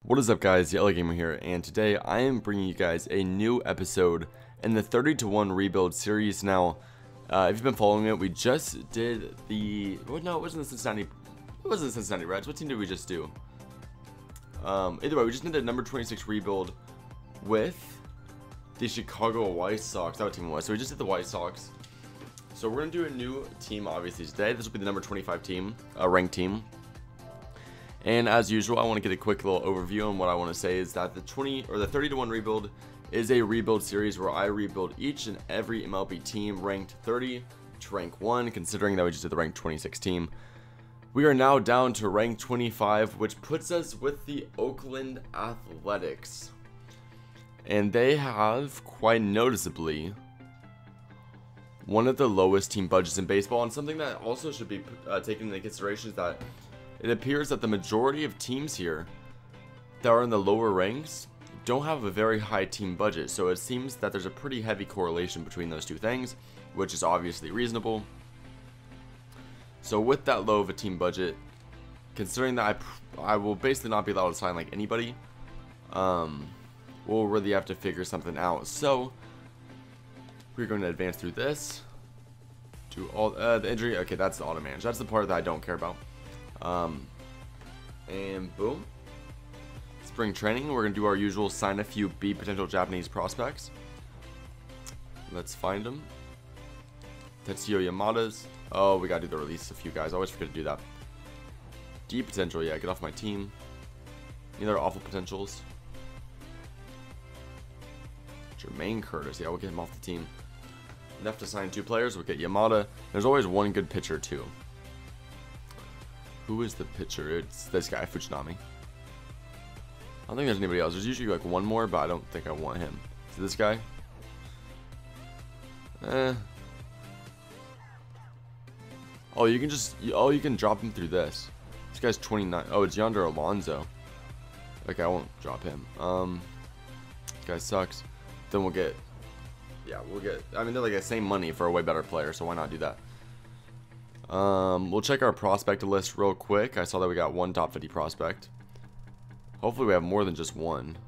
What is up, guys? Yellow Gamer here, and today I am bringing you guys a new episode in the 30-to-1 rebuild series. Now, if you've been following it, we just did the... Well, no, it wasn't the Cincinnati... It wasn't the Cincinnati Reds. What team did we just do? Either way, we just did the number 26 rebuild with the Chicago White Sox. That's what team it was. So we just did the White Sox. So we're going to do a new team, obviously, today. This will be the number 25 team, ranked team. And as usual, I want to get a quick little overview on what I want to say is that the 30-to-1 rebuild is a rebuild series where I rebuild each and every MLB team ranked 30 to rank 1, considering that we just did the ranked 26 team. We are now down to rank 25, which puts us with the Oakland Athletics. And they have, quite noticeably, one of the lowest team budgets in baseball. And something that also should be taken into consideration is that it appears that the majority of teams here that are in the lower ranks don't have a very high team budget. So it seems that there's a pretty heavy correlation between those two things, which is obviously reasonable. So with that low of a team budget, considering that I will basically not be allowed to sign like anybody, we'll really have to figure something out. So we're going to advance through this to all the injury. Okay, that's the auto manage. That's the part that I don't care about. And boom, spring training. We're gonna do our usual sign a few B potential Japanese prospects. Let's find them. Tetsuya Yamada's. Oh, we gotta do the release of a few guys. I always forget to do that. D potential. Yeah, get off my team. Any other awful potentials? Jermaine Curtis. Yeah, we'll get him off the team. Enough to sign 2 players. We'll get Yamada. There's always one good pitcher too. Who is the pitcher? It's this guy, Fujinami. I don't think there's anybody else. There's usually like one more, but I don't think I want him. Is it this guy? Oh, you can just... Oh, you can drop him through this. This guy's 29. Oh, it's Yonder Alonso. Okay, I won't drop him. This guy sucks. Then we'll get... Yeah, we'll get... I mean, they're like the same money for a way better player, so why not do that? We'll check our prospect list real quick. I saw that we got 1 top 50 prospect. Hopefully we have more than just 1.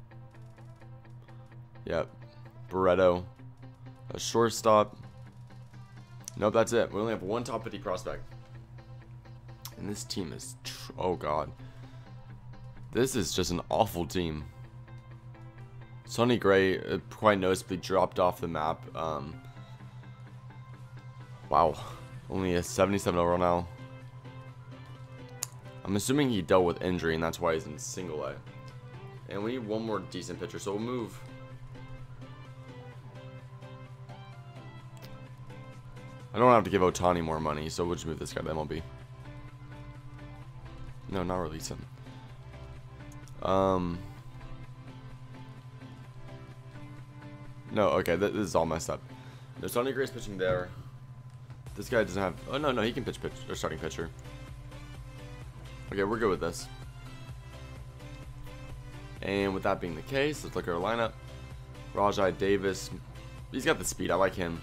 Yep. Barreto. A shortstop. Nope, that's it. We only have 1 top 50 prospect. And this team is... Oh, God. This is just an awful team. Sonny Gray quite noticeably dropped off the map. Wow. Only a 77 overall now. I'm assuming he dealt with injury, and that's why he's in single A. And we need one more decent pitcher, so we'll move. I don't have to give Ohtani more money, so we'll just move this guy to MLB. No, not release him. No, okay, this is all messed up. There's Sonny Gray's pitching there. This guy doesn't have... Oh, no, he can pitch or starting pitcher. Okay, we're good with this. And with that being the case, let's look at our lineup. Rajai Davis. He's got the speed. I like him.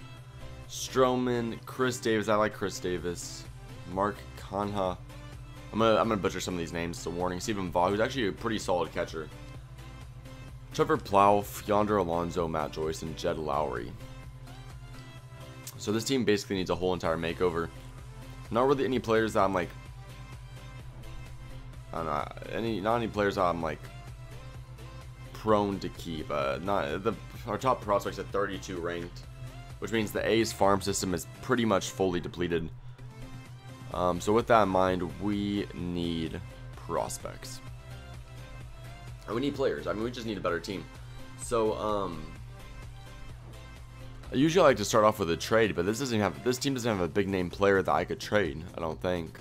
Stroman. Chris Davis. I like Chris Davis. Mark Kanha. I'm gonna butcher some of these names. It's a warning. Stephen Vaugh, who's actually a pretty solid catcher. Trevor Plouffe. Yonder Alonso. Matt Joyce. And Jed Lowry. So this team basically needs a whole entire makeover. Not really any players that I'm like... I don't know. Not any players that I'm like... prone to keep. Our top prospects at 32 ranked. Which means the A's farm system is pretty much fully depleted. So with that in mind, we need prospects. And we need players. I mean, we just need a better team. So, I usually like to start off with a trade, but this team doesn't have a big name player that I could trade, I don't think.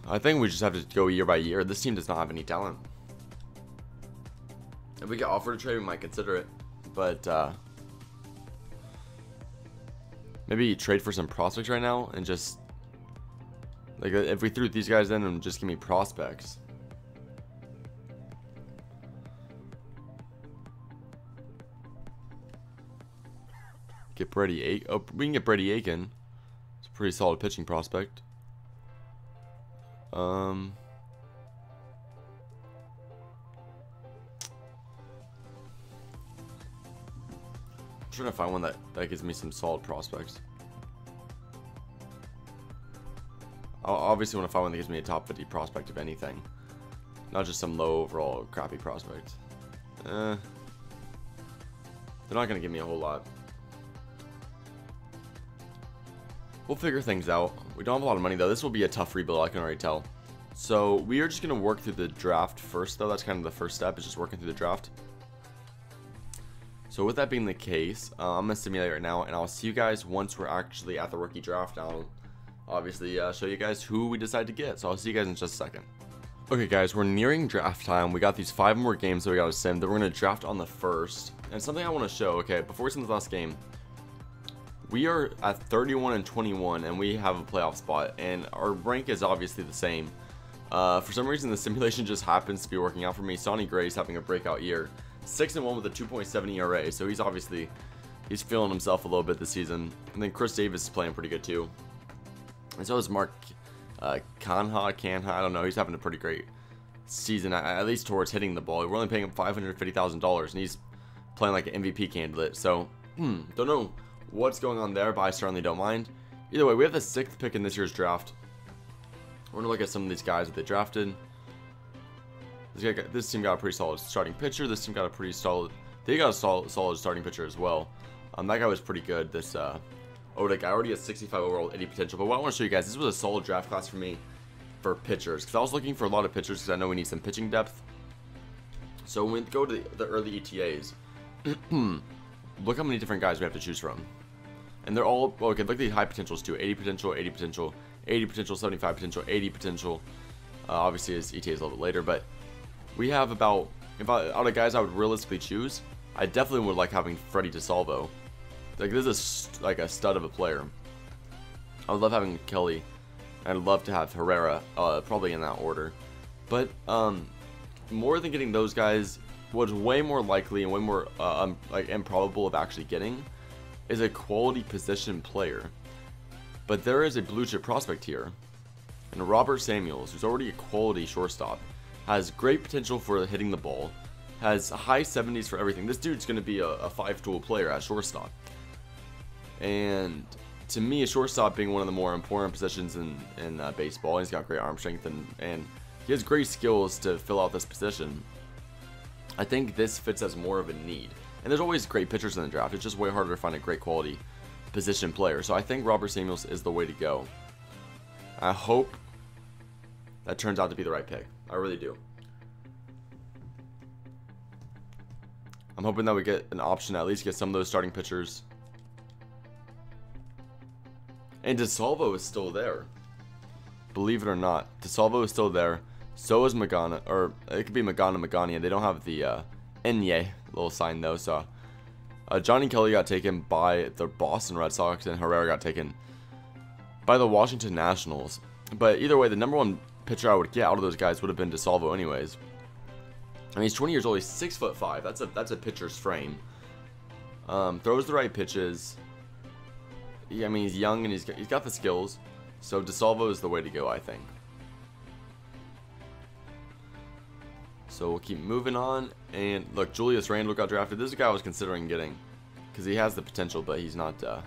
I think we just have to go year by year. This team does not have any talent. If we get offered a trade, we might consider it. But maybe trade for some prospects right now and just like if we threw these guys in and just give me prospects. Get Brady Aiken. Oh, we can get Brady Aiken. It's a pretty solid pitching prospect. I'm trying to find one that gives me some solid prospects. I obviously want to find one that gives me a top 50 prospect, if anything. Not just some low overall crappy prospect. They're not going to give me a whole lot. We'll figure things out. We don't have a lot of money, though. This will be a tough rebuild, I can already tell. So we are just going to work through the draft first, though. That's kind of the first step, is just working through the draft. So with that being the case, I'm going to simulate right now, and I'll see you guys once we're actually at the rookie draft. I'll obviously show you guys who we decide to get. So I'll see you guys in just a second. Okay, guys, we're nearing draft time. We got these 5 more games that we got to sim. Then we're going to draft on the 1st. And something I want to show, okay, before we sim the last game, we are at 31-21, and we have a playoff spot, and our rank is obviously the same. For some reason, the simulation just happens to be working out for me. Sonny Gray's having a breakout year. 6-1 with a 2.7 ERA, so he's feeling himself a little bit this season. And then Chris Davis is playing pretty good too. And so is Mark Canha, I don't know. He's having a pretty great season, at least towards hitting the ball. We're only paying him $550,000, and he's playing like an MVP candidate. So, don't know what's going on there, but I certainly don't mind. Either way, we have the 6th pick in this year's draft. We're going to look at some of these guys that they drafted. This team got a pretty solid starting pitcher. This team got a pretty solid... They got a solid starting pitcher as well. That guy was pretty good. This Oda guy already has 65 overall 80 potential. But what I want to show you guys, this was a solid draft class for me for pitchers. Because I was looking for a lot of pitchers because I know we need some pitching depth. So when we go to the early ETAs, look how many different guys we have to choose from. And they're all... Okay, look at the high potentials too. 80 potential, 80 potential, 80 potential, 75 potential, 80 potential. Obviously, his ETA is a little bit later, but... We have about, out of guys I would realistically choose, I definitely would like having Freddie DeSalvo. Like, this is like a stud of a player. I would love having Kelly. I'd love to have Herrera, probably in that order. But more than getting those guys, what's way more likely and way more like improbable of actually getting is a quality position player. But there is a blue chip prospect here, and Robert Samuels, who's already a quality shortstop. Has great potential for hitting the ball, has high 70s for everything. This dude's going to be a 5-tool player at shortstop. And to me, a shortstop being one of the more important positions in baseball, he's got great arm strength and he has great skills to fill out this position. I think this fits as more of a need. And there's always great pitchers in the draft. It's just way harder to find a great quality position player. So I think Robert Samuels is the way to go. I hope that turns out to be the right pick. I really do. I'm hoping that we get an option to at least get some of those starting pitchers. And DeSalvo is still there. Believe it or not, DeSalvo is still there. So is Magana, or it could be Magana. They don't have the Enye little sign though. So Johnny Kelly got taken by the Boston Red Sox, and Herrera got taken by the Washington Nationals. But either way, the number one pitcher I would get out of those guys would have been DeSalvo anyways. I mean, he's 20 years old. He's 6'5". That's a pitcher's frame. Throws the right pitches. Yeah, I mean, he's young and he's got the skills. So DeSalvo is the way to go, I think. So we'll keep moving on. And look, Julius Randle got drafted. This is a guy I was considering getting because he has the potential, but he's not. I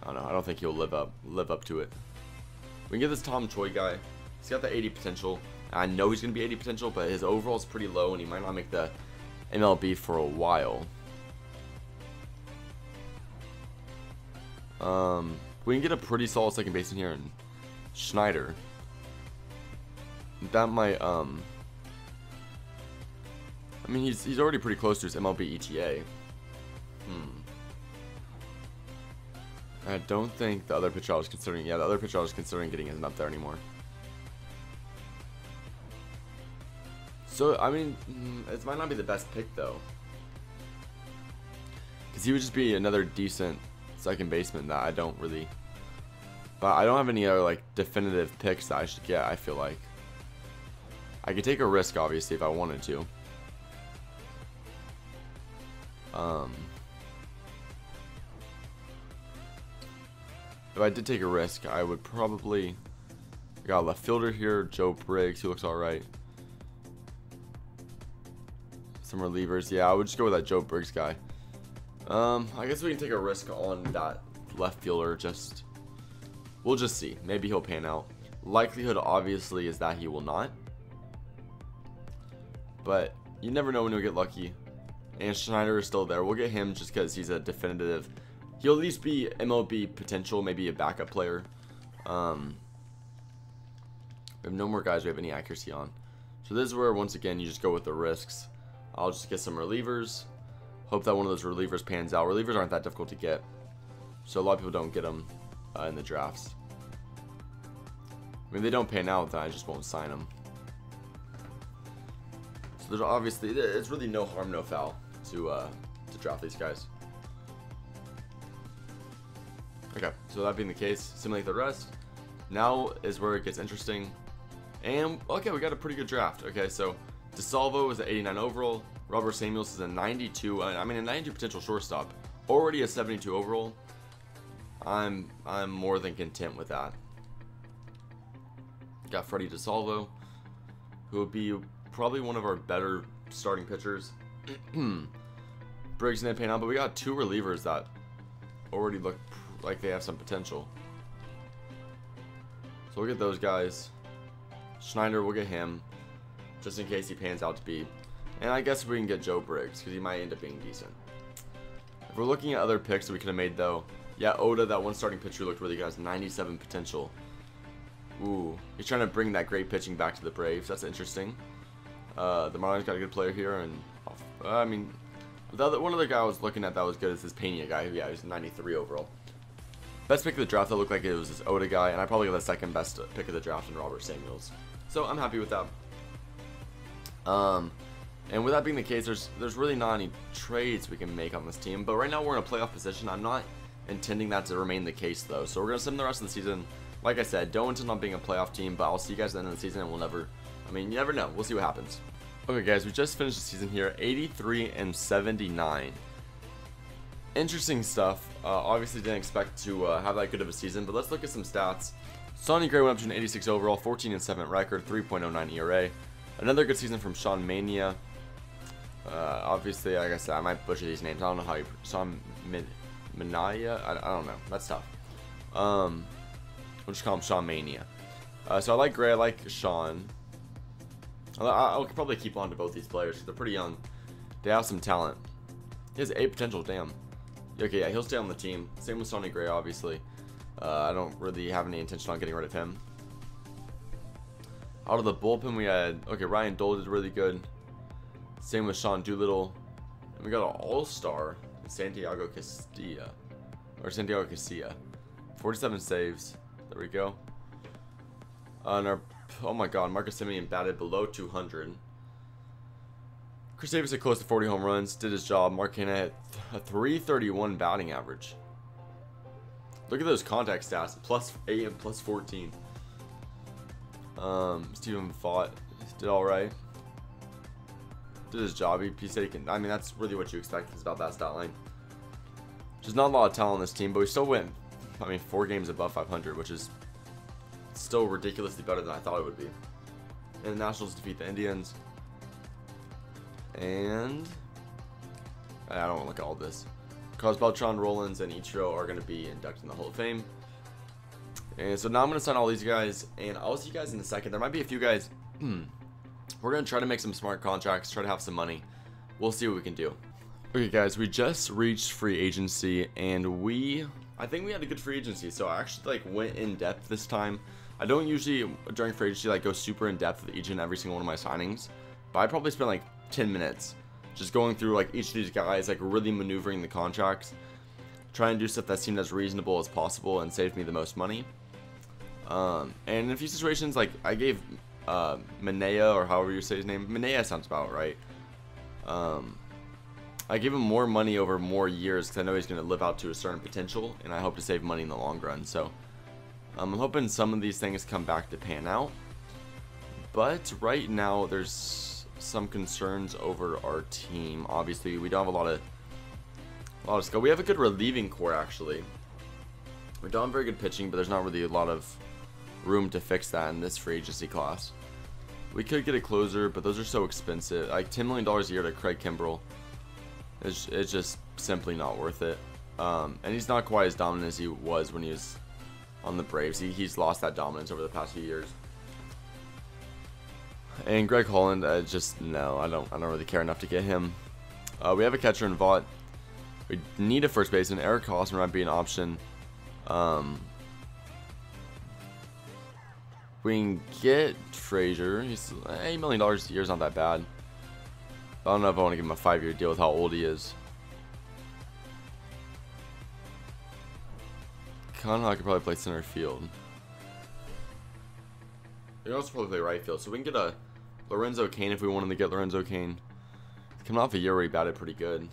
don't know. I don't think he'll live up to it. We can get this Tom Choi guy. He's got the 80 potential. I know he's going to be 80 potential, but his overall is pretty low, and he might not make the MLB for a while. We can get a pretty solid second baseman here in Schneider. That might, I mean, he's already pretty close to his MLB ETA. I don't think the other pitcher I was considering... Yeah, the other pitcher I was considering getting isn't up there anymore. So, I mean, it might not be the best pick, though. Because he would just be another decent second baseman that I don't really... But I don't have any other, like, definitive picks that I should get, I feel like. I could take a risk, obviously, if I wanted to. If I did take a risk, I would probably We got a left fielder here, Joe Briggs, who looks alright. Some relievers. Yeah, I would just go with that Joe Briggs guy. I guess we can take a risk on that left fielder. We'll just see. Maybe he'll pan out. Likelihood, obviously, is that he will not. But you never know when you'll get lucky. And Schneider is still there. We'll get him just because he's a definitive. He'll at least be MLB potential, maybe a backup player. We have no more guys we have any accuracy on. So this is where, once again, you just go with the risks. I'll just get some relievers. Hope that one of those relievers pans out. Relievers aren't that difficult to get. So a lot of people don't get them in the drafts. I mean, if they don't pan out, then I just won't sign them. So there's obviously, it's really no harm, no foul to draft these guys. Okay, so that being the case, simulate the rest. Now is where it gets interesting. And, okay, we got a pretty good draft. Okay, so DeSalvo is an 89 overall. Robert Samuels is a 92. I mean, a 92 potential shortstop. Already a 72 overall. I'm more than content with that. Got Freddie DeSalvo, who would be probably one of our better starting pitchers. Briggs didn't pan out, but we got two relievers that already look like they have some potential. So we'll get those guys. Schneider, we'll get him, just in case he pans out to be. And I guess we can get Joe Briggs, because he might end up being decent. If we're looking at other picks that we could have made, though, yeah, Oda, that one starting pitcher, looked really good. Has 97 potential. Ooh, he's trying to bring that great pitching back to the Braves. That's interesting. The Marlins got a good player here, and I mean, one other guy I was looking at that was good is this Pena guy. Yeah, he's 93 overall. Best pick of the draft, that looked like it was this Oda guy, and I probably got the second best pick of the draft in Robert Samuels. So I'm happy with that. And with that being the case, there's really not any trades we can make on this team. But right now we're in a playoff position. I'm not intending that to remain the case, though. So we're going to sim the rest of the season. Like I said, don't intend on being a playoff team, but I'll see you guys at the end of the season, and we'll never, I mean, you never know. We'll see what happens. Okay, guys, we just finished the season here, 83 and 79. Interesting stuff. Obviously didn't expect to have that good of a season, but let's look at some stats. Sonny Gray went up to an 86 overall, 14 and 7 record, 3.09 ERA. Another good season from Sean Mania. Obviously, like I said, I might butcher these names. I don't know how you Sean Minaya. I don't know. That's tough. We'll just call him Sean Mania. So I like Gray. I like Sean. I'll probably keep on to both these players because they're pretty young. They have some talent. He has 8 potential. Damn. Okay, yeah, he'll stay on the team. Same with Sonny Gray, obviously. I don't really have any intention on getting rid of him. Out of the bullpen, we had, okay, Ryan Dole did really good. Same with Sean Doolittle. And we got an all-star, Santiago Castilla. Or Santiago Castilla. 47 saves. There we go. And our, oh my god, Marcus Semien batted below 200. Chris Davis had close to 40 home runs. Did his job. Mark Hanna had a 331 batting average. Look at those contact stats. +8 and +14. Stephen Fott did alright. Did his job. He said he can. I mean, that's really what you expect is about that stat line. There's not a lot of talent on this team, but we still went, I mean, 4 games above 500, which is still ridiculously better than I thought it would be. And the Nationals defeat the Indians. And I don't want to look at all this. Carlos Beltran, Rollins, and Ichiro are going to be inducted in the Hall of Fame. And so now I'm going to sign all these guys, and I'll see you guys in a second. There might be a few guys. We're going to try to make some smart contracts, try to have some money. We'll see what we can do. Okay, guys, we just reached free agency, and I think we had a good free agency, so I actually went in depth this time. I don't usually, during free agency, go super in depth with each and every single one of my signings, but I probably spent 10 minutes just going through each of these guys, really maneuvering the contracts, trying to do stuff that seemed as reasonable as possible and saved me the most money. And in a few situations, I gave Minaya, or however you say his name, Minaya sounds about right. I gave him more money over more years because I know he's going to live out to a certain potential, and I hope to save money in the long run. So I'm hoping some of these things come back to pan out. But right now, there's some concerns over our team. Obviously, we don't have a lot of skill. We have a good relieving core, actually. We don't have very good pitching, but there's not really a lot of room to fix that in this free agency class. We could get a closer, but those are so expensive. Like $10 million a year to Craig Kimbrell, it's just simply not worth it. And he's not quite as dominant as he was when he was on the Braves. He's lost that dominance over the past few years. And Greg Holland, just no, I don't really care enough to get him. We have a catcher in Vaught. We need a first baseman. Eric Hosmer might be an option. We can get Frazier. He's $8 million a year is not that bad. I don't know if I want to give him a 5-year deal with how old he is. Conha could probably play center field. He can also probably play right field. So we can get a Lorenzo Cain if we wanted to get Lorenzo Cain. Coming off a year where he batted pretty good.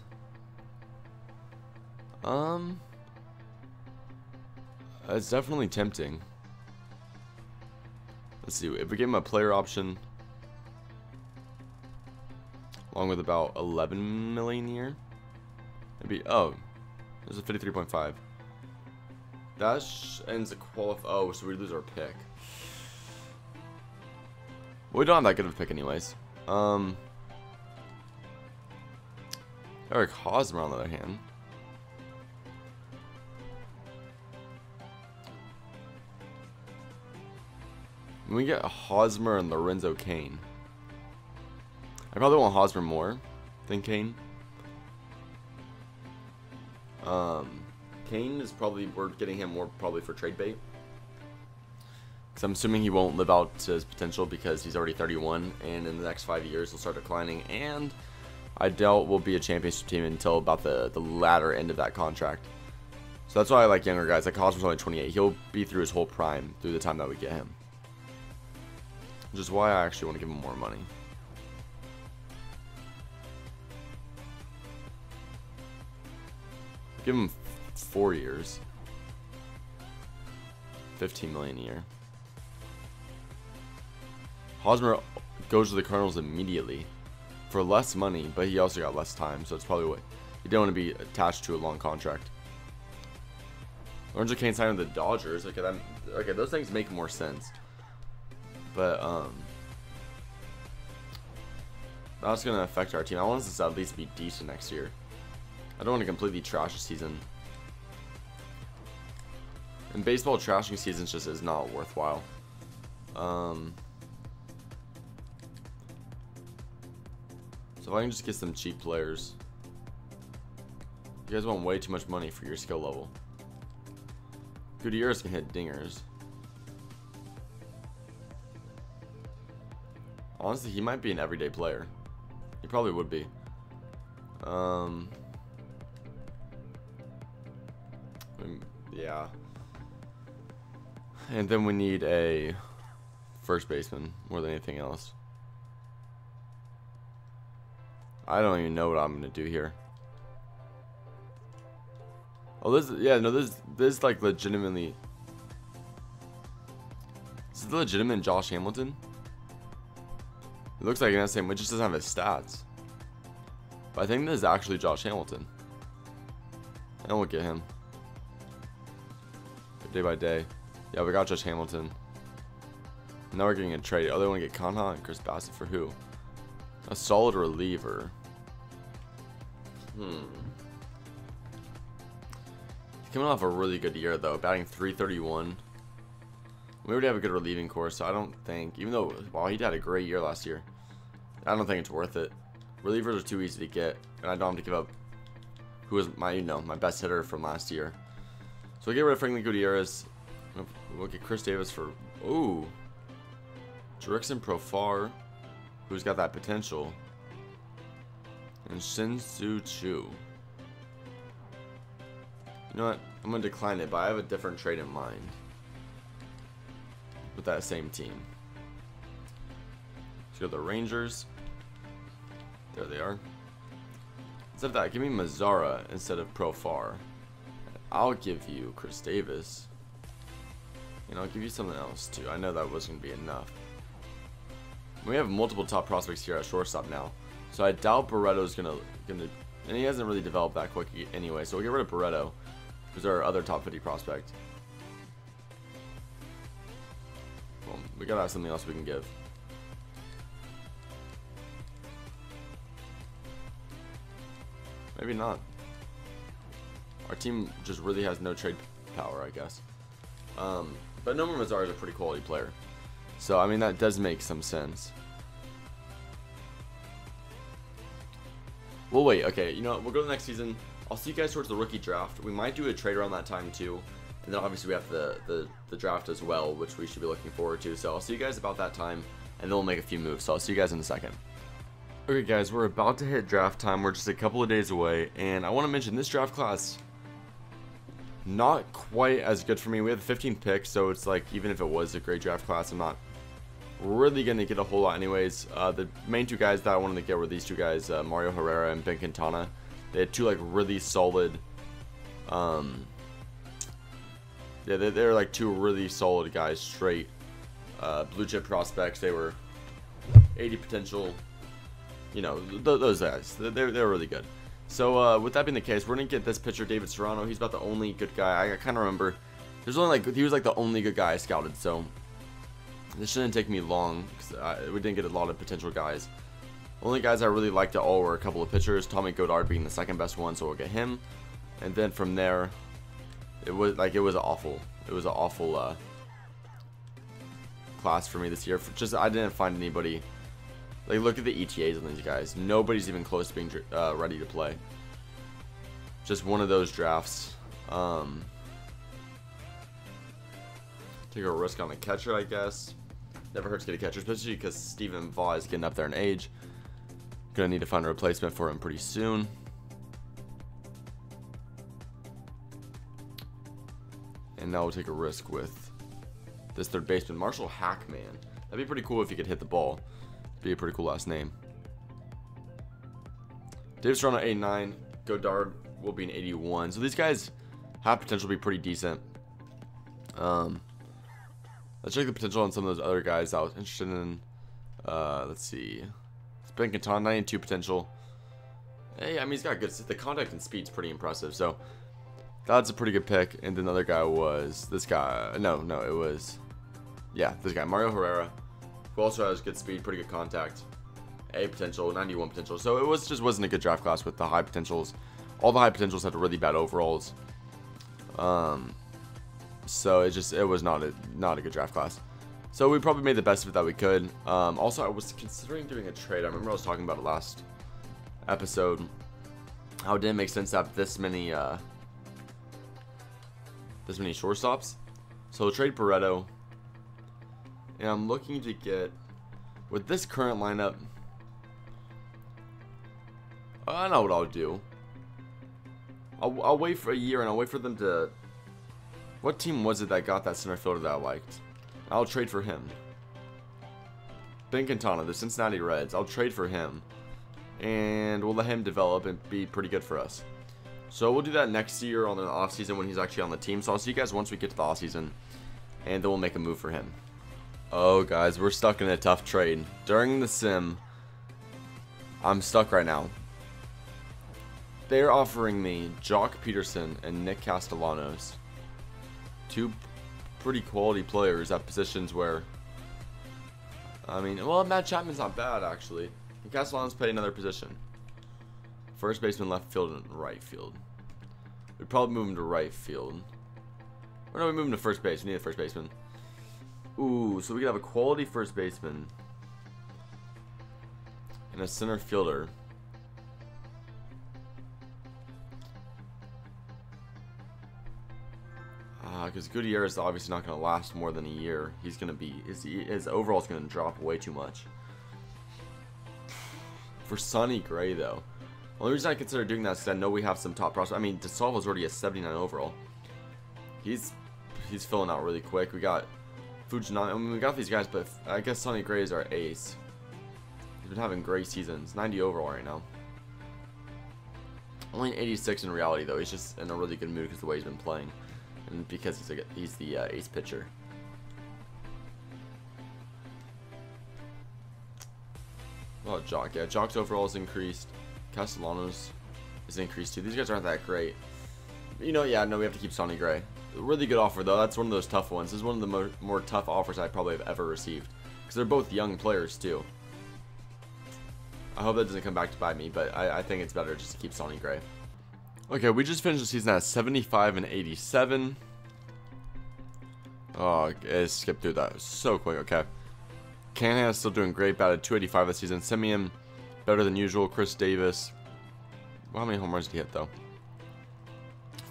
It's definitely tempting. Let's see, if we give him a player option along with about 11 million a year, maybe. Oh, there's a 53.5. That ends a qualify. Oh, so we lose our pick. We don't have that good of a pick anyways. Eric Hosmer on the other hand. We get Hosmer and Lorenzo Cain. I probably want Hosmer more than Cain. Cain is probably, we're getting him more probably for trade bait. Because I'm assuming he won't live out to his potential because he's already 31 and in the next 5 years he'll start declining. And I doubt we'll be a championship team until about the latter end of that contract. So that's why I like younger guys. Like Hosmer's only 28. He'll be through his whole prime through the time that we get him. Which is why I actually want to give him more money. Give him 4 years. 15 million a year. Hosmer goes to the Cardinals immediately for less money, but he also got less time, so it's probably what you don't want to be attached to a long contract. Lorenzo Cain signed with the Dodgers. Okay, those things make more sense. But that's gonna affect our team. I want us to at least be decent next year. I don't want to completely trash the season. In baseball, trashing seasons just is not worthwhile. So if I can just get some cheap players. You guys want way too much money for your skill level. Gutierrez can hit dingers. Honestly, he might be an everyday player. He probably would be. Yeah. And then we need a first baseman more than anything else. I don't even know what I'm gonna do here. Oh, this is like legitimately. Is this legitimate Josh Hamilton? It looks like an SM, it just doesn't have his stats. But I think this is actually Josh Hamilton. And we'll get him. Day by day. Yeah, we got Josh Hamilton. Now we're getting a trade. Oh, they want to get Conha and Chris Bassett for who? A solid reliever. He's coming off a really good year though, batting .331. We already have a good relieving core, so I don't think, even though, wow, he had a great year last year, I don't think it's worth it. Relievers are too easy to get, and I don't have to give up who was my best hitter from last year. So we'll get rid of Franklin Gutierrez. We'll get Chris Davis for, ooh, Jerickson Profar, who's got that potential, and Shin-Soo Choo. You know what? I'm going to decline it, but I have a different trade in mind with that same team. Let's go to the Rangers. There they are. Instead of that, give me Mazzara instead of Profar. I'll give you Chris Davis. And I'll give you something else too. I know that wasn't going to be enough. We have multiple top prospects here at shortstop now. So I doubt Barretto's gonna and he hasn't really developed that quick anyway. So we'll get rid of Barretto, who's our other top 50 prospect. We gotta have something else we can give. Maybe not. Our team just really has no trade power, I guess. But Nomar Mazar is a pretty quality player. So, I mean, that does make some sense. We'll wait. Okay, you know what? We'll go to the next season. I'll see you guys towards the rookie draft. We might do a trade around that time, too. And then, obviously, we have the draft as well, which we should be looking forward to. So, I'll see you guys about that time, and then we'll make a few moves. So, I'll see you guys in a second. Okay, guys, we're about to hit draft time. We're just a couple of days away. And I want to mention this draft class, not quite as good for me. We have the 15th pick, so it's like, even if it was a great draft class, I'm not really going to get a whole lot anyways. The main two guys that I wanted to get were these two guys, Mario Herrera and Ben Quintana. They had two like really solid, yeah, they're like two really solid guys, straight blue chip prospects. They were 80 potential, you know, those guys. They're really good. So with that being the case, we're gonna get this pitcher, David Serrano. He's about the only good guy I kind of remember. There's only like, he was like the only good guy I scouted, so this shouldn't take me long because we didn't get a lot of potential guys. Only guys I really liked at all were a couple of pitchers, Tommy Godard being the second best one, so we'll get him. And then from there, it was an awful class for me this year. I didn't find anybody. Like, look at the ETAs on these guys. Nobody's even close to being ready to play. Just one of those drafts. Take a risk on a catcher, I guess. Never hurts to get a catcher, especially because Stephen Vaugh is getting up there in age. Gonna need to find a replacement for him pretty soon. And now we'll take a risk with this third baseman, Marshall Hackman. That'd be pretty cool if he could hit the ball. Be a pretty cool last name. David Serrano 89. Godard will be an 81. So these guys have potential to be pretty decent. Let's check the potential on some of those other guys I was interested in. Let's see. It's Ben Quintana, 92 potential. Hey, I mean, he's got good. The contact and speed's pretty impressive. So that's a pretty good pick. And then the other guy was this guy. No, it was, yeah, this guy, Mario Herrera, who also has good speed, pretty good contact, A potential, 91 potential. So it wasn't a good draft class with the high potentials. All the high potentials had really bad overalls. So it was not a good draft class. So we probably made the best of it that we could. Also, I was considering doing a trade. I remember I was talking about it last episode, how it didn't make sense to have this many shortstops. So we'll trade Barreto. And I'm looking to get, with this current lineup, I know what I'll do. I'll wait for a year and I'll wait for them to. What team was it that got that center fielder that I liked? I'll trade for him. Ben Quintana, the Cincinnati Reds. I'll trade for him. And we'll let him develop and be pretty good for us. So we'll do that next year on the offseason when he's actually on the team. So I'll see you guys once we get to the offseason. And then we'll make a move for him. Oh, guys, we're stuck in a tough trade. During the sim, I'm stuck right now. They're offering me Jock Peterson and Nick Castellanos. Two pretty quality players at positions where, I mean, well, Matt Chapman's not bad, actually. And Castellanos played another position. First baseman, left field, and right field. We'd probably move him to right field. Or no, we move him to first base. We need a first baseman. Ooh, so we could have a quality first baseman and a center fielder. Because Gutierrez is obviously not going to last more than a year. He's going to be, his overall is going to drop way too much. For Sonny Gray, though, the only reason I consider doing that is because I know we have some top prospects. I mean, DeSalvo's already a 79 overall. He's filling out really quick. We got Fujinami. I mean, we got these guys, but I guess Sonny Gray is our ace. He's been having great seasons. 90 overall right now. Only 86 in reality, though. He's just in a really good mood because of the way he's been playing. And because he's the ace pitcher. Oh, Jock. Yeah, Jock's overall is increased. Castellanos is increased too. These guys aren't that great. You know, yeah, no, we have to keep Sonny Gray. really good offer though. That's one of those tough ones. This is one of the more tough offers I probably have ever received, because they're both young players too. I hope that doesn't come back to bite me, but I think it's better just to keep Sonny Gray. Okay, we just finished the season at 75 and 87. Oh, I skipped through that so quick. Okay, Canhan is still doing great, batted 285 this season. Simeon, better than usual. Chris Davis, well, how many home runs did he hit though?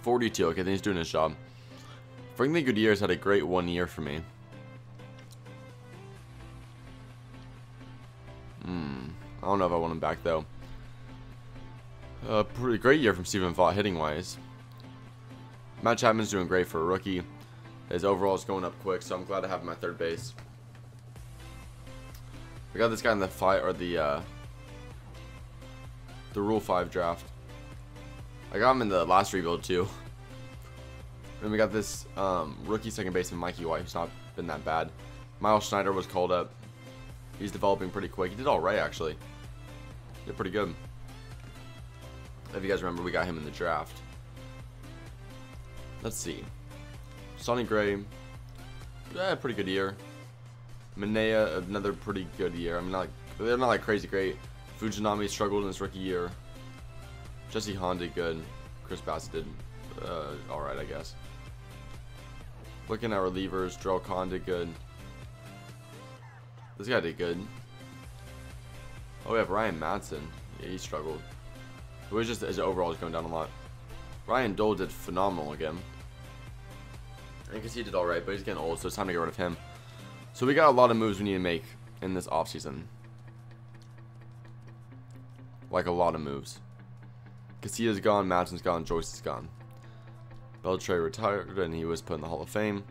42. Okay, then he's doing his job. Franklin Gutierrez had a great 1 year for me. I don't know if I want him back though. Pretty great year from Stephen Vaught hitting wise. Matt Chapman's doing great for a rookie. His overall is going up quick, so I'm glad to have him at third base. We got this guy in the Rule 5 draft. I got him in the last rebuild too. And we got this rookie second baseman Mikey White, who's not been that bad. Miles Schneider was called up. He's developing pretty quick. He did all right actually. He did pretty good. If you guys remember, we got him in the draft. Let's see. Sonny Gray, pretty good year. Minea, another pretty good year. I mean, they're not like crazy great. Fujinami struggled in his rookie year. Jesse Hahn did good. Chris Bassett did alright, I guess. Looking at relievers, Drell Kahn did good. This guy did good. Oh, we have Ryan Madsen. Yeah, he struggled. It was just his overall is going down a lot. Ryan Dole did phenomenal again. I guess he did alright, but he's getting old, so it's time to get rid of him. So we got a lot of moves we need to make in this offseason. Like a lot of moves. Casilla's gone, Madsen's gone, Joyce is gone. Beltre retired and he was put in the Hall of Fame.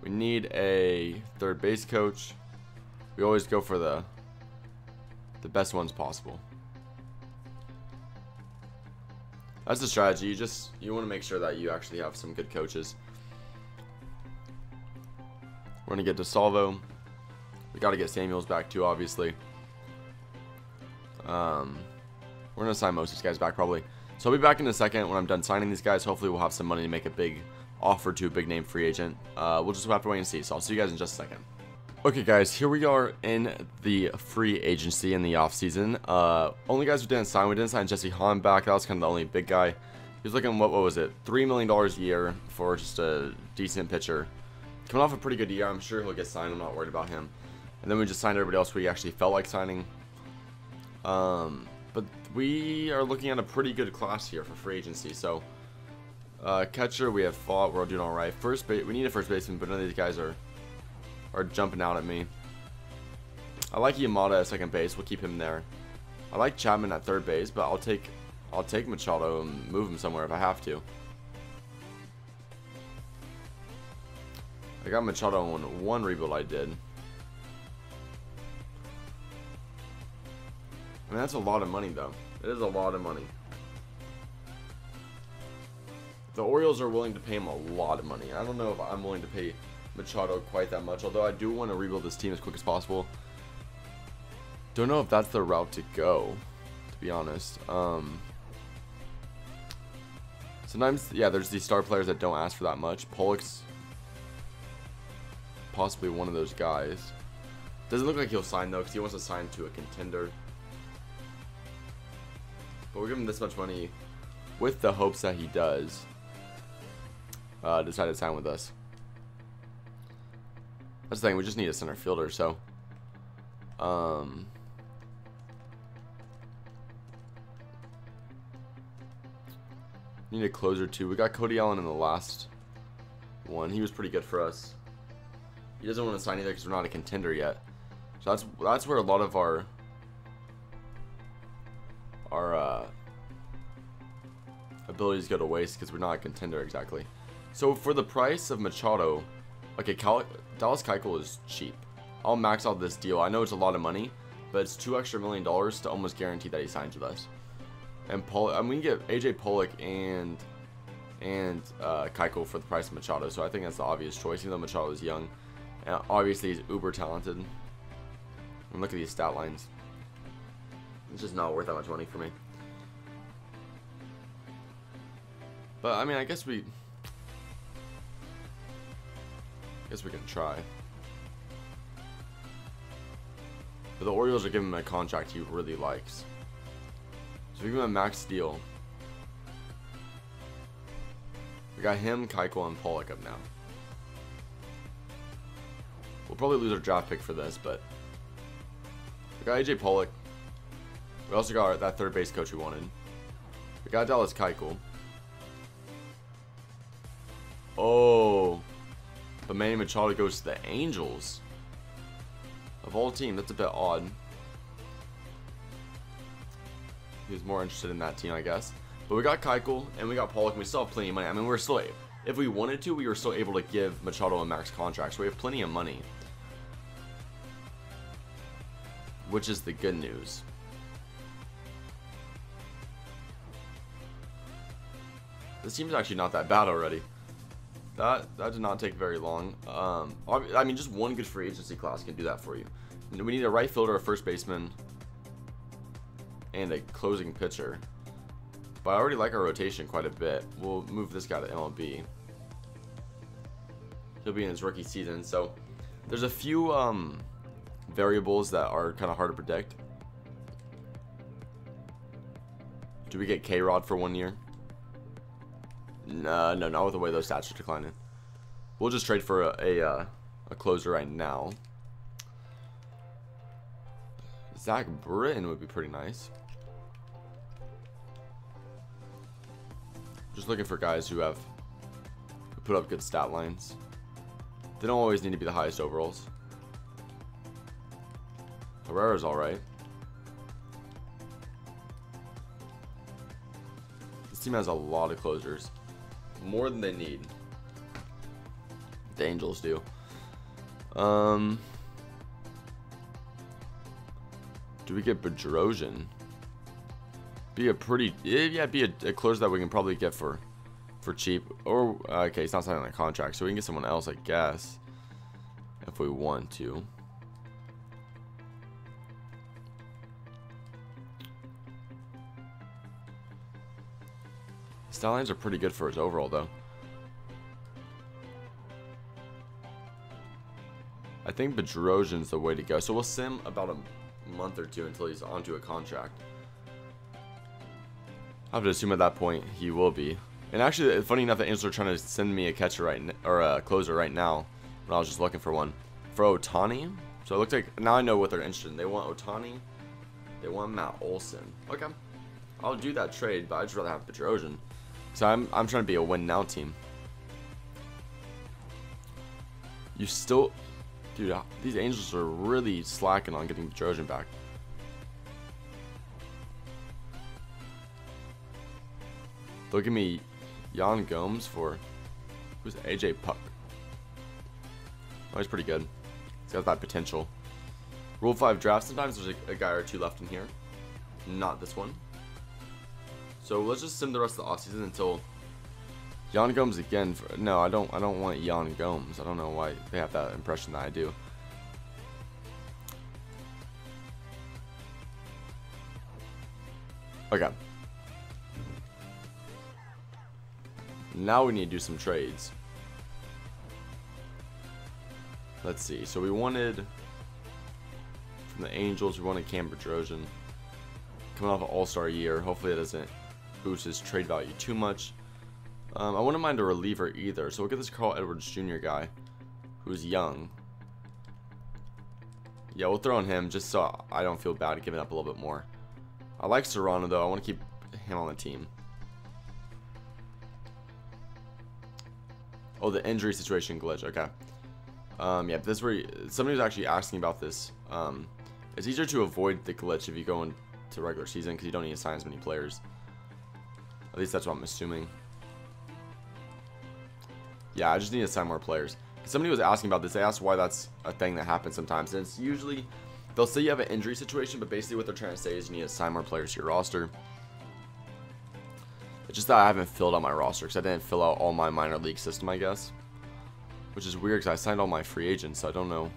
We need a third base coach. We always go for the best ones possible. That's the strategy. You want to make sure that you actually have some good coaches. We're gonna get DeSalvo. We got to get Samuels back too, obviously. We're gonna sign most of these guys back probably. So I'll be back in a second when I'm done signing these guys. Hopefully we'll have some money to make a big offer to a big name free agent. We'll just have to wait and see. So I'll see you guys in just a second. Okay guys, here we are in the free agency in the offseason. Only guys we didn't sign Jesse Hahn back. That was kind of the only big guy. He was looking, what was it, $3 million a year for just a decent pitcher. Coming off a pretty good year, I'm sure he'll get signed. I'm not worried about him. And then we just signed everybody else we actually felt like signing. But we are looking at a pretty good class here for free agency. So, catcher, we have fought. We're doing all right. First base, we need a first baseman, but none of these guys are jumping out at me. I like Yamada at second base. We'll keep him there. I like Chapman at third base, but I'll take Machado and move him somewhere if I have to. I got Machado on one rebuild I did. I mean, that's a lot of money, though. It is a lot of money. The Orioles are willing to pay him a lot of money. I don't know if I'm willing to pay Machado quite that much, although I do want to rebuild this team as quick as possible. Don't know if that's the route to go, to be honest. Sometimes, yeah, there's these star players that don't ask for that much. Pollock's possibly one of those guys. Doesn't look like he'll sign, though, because he wants to sign to a contender. But we're giving him this much money with the hopes that he does decide to sign with us. That's the thing, we just need a center fielder, so need a closer too. We got Cody Allen in the last one. He was pretty good for us. He doesn't want to sign either because we're not a contender yet. So that's where a lot of our abilities go to waste, because we're not a contender exactly. So for the price of Machado, okay, Dallas Keuchel is cheap. I'll max out this deal. I know it's a lot of money, but it's $2 extra million to almost guarantee that he signs with us. And we can get AJ Pollock and Keuchel for the price of Machado. So I think that's the obvious choice, even though Machado is young, and obviously he's uber talented. And look at these stat lines. It's just not worth that much money for me. But I mean, I guess Guess we can try. But the Orioles are giving him a contract he really likes. So we give him a max deal. We got him, Keuchel, and Pollock up now. We'll probably lose our draft pick for this, but we got AJ Pollock. We also got that third base coach we wanted. We got Dallas Keuchel. Oh, but Manny Machado goes to the Angels. Of all teams, that's a bit odd. He was more interested in that team, I guess. But we got Keuchel and we got Pollock, and we still have plenty of money. I mean, we're still, if we wanted to, we were still able to give Machado a max contract. So we have plenty of money, which is the good news. This team's actually not that bad already. That did not take very long. I mean, just one good free agency class can do that for you. We need a right fielder, a first baseman, and a closing pitcher. But I already like our rotation quite a bit. We'll move this guy to MLB. He'll be in his rookie season. So there's a few variables that are kind of hard to predict. Do we get K-Rod for 1 year? No, not with the way those stats are declining. We'll just trade for a closer right now. Zach Britton would be pretty nice. Just looking for guys who put up good stat lines. They don't always need to be the highest overalls. Herrera's alright. This team has a lot of closers. More than they need. The Angels do. Do we get Bedrosian? Be a pretty, yeah, be a closer that we can probably get for cheap. Or okay, it's not signing a contract, so we can get someone else, I guess, if we want to. Stat lines are pretty good for his overall, though. I think Bedrosian's the way to go. So we'll sim about a month or two until he's onto a contract. I have to assume at that point he will be. And actually, funny enough, the Angels are trying to send me a catcher or a closer right now. When I was just looking for one for Ohtani. So it looks like now I know what they're interested in. They want Ohtani. They want Matt Olson. Okay, I'll do that trade, but I'd just rather have Bedrosian. So I'm trying to be a win now team. You still, dude, these Angels are really slacking on getting Bedrosian back. They'll give me Yan Gomes for, who's AJ Puck. Oh, he's pretty good. He's got that potential. Rule 5 draft. Sometimes there's a guy or two left in here. Not this one. So let's just sim the rest of the offseason until Yan Gomes again. No, I don't want Yan Gomes. I don't know why they have that impression that I do. Okay. Now we need to do some trades. Let's see. So we wanted from the Angels, we wanted Cam Bedrosian coming off an All-Star year. Hopefully it doesn't boost his trade value too much. I wouldn't mind a reliever either. So we'll get this Carl Edwards Jr. guy who's young. Yeah, we'll throw in him just so I don't feel bad giving up a little bit more. I like Serrano though. I want to keep him on the team. Oh, the injury situation glitch. Okay. Yeah, this is where somebody was actually asking about this. It's easier to avoid the glitch if you go into regular season because you don't need to sign as many players. At least that's what I'm assuming. Yeah, I just need to sign more players. Somebody was asking about this. They asked why that's a thing that happens sometimes. And it's usually, they'll say you have an injury situation, but basically what they're trying to say is you need to sign more players to your roster. It's just that I haven't filled out my roster because I didn't fill out all my minor league system, I guess. Which is weird because I signed all my free agents, so I don't know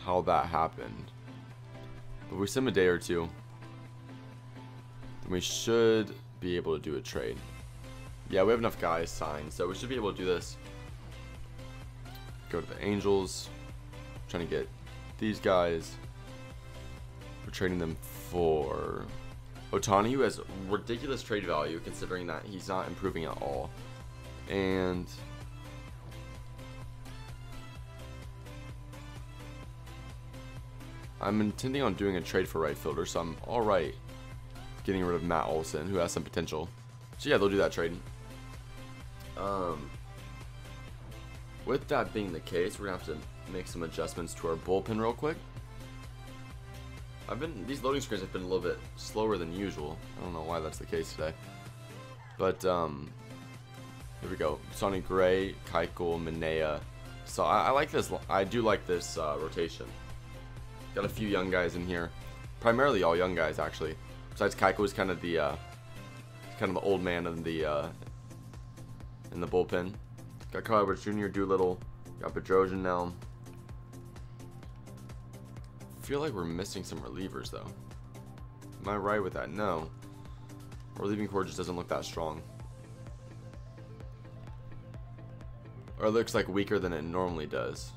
how that happened. But if we sim a day or two, then we should be able to do a trade. Yeah, we have enough guys signed, so we should be able to do this go to the Angels. Trying to get these guys. We're trading them for Ohtani, who has ridiculous trade value considering that he's not improving at all. And I'm intending on doing a trade for right fielder, so I'm alright getting rid of Matt Olson, who has some potential. So yeah, they'll do that trade. With that being the case, we're gonna have to make some adjustments to our bullpen real quick. These loading screens have been a little bit slower than usual. I don't know why that's the case today. But here we go. Sonny Gray, Keuchel, Minea. So I like this. I do like this rotation. Got a few young guys in here, primarily all young guys actually. Besides Keuchel is kind of the old man in the bullpen. Got Kyle Edwards Jr., Doolittle, got Bedrosian now. I feel like we're missing some relievers though. Am I right with that? No. Our relieving core just doesn't look that strong. Or it looks like weaker than it normally does.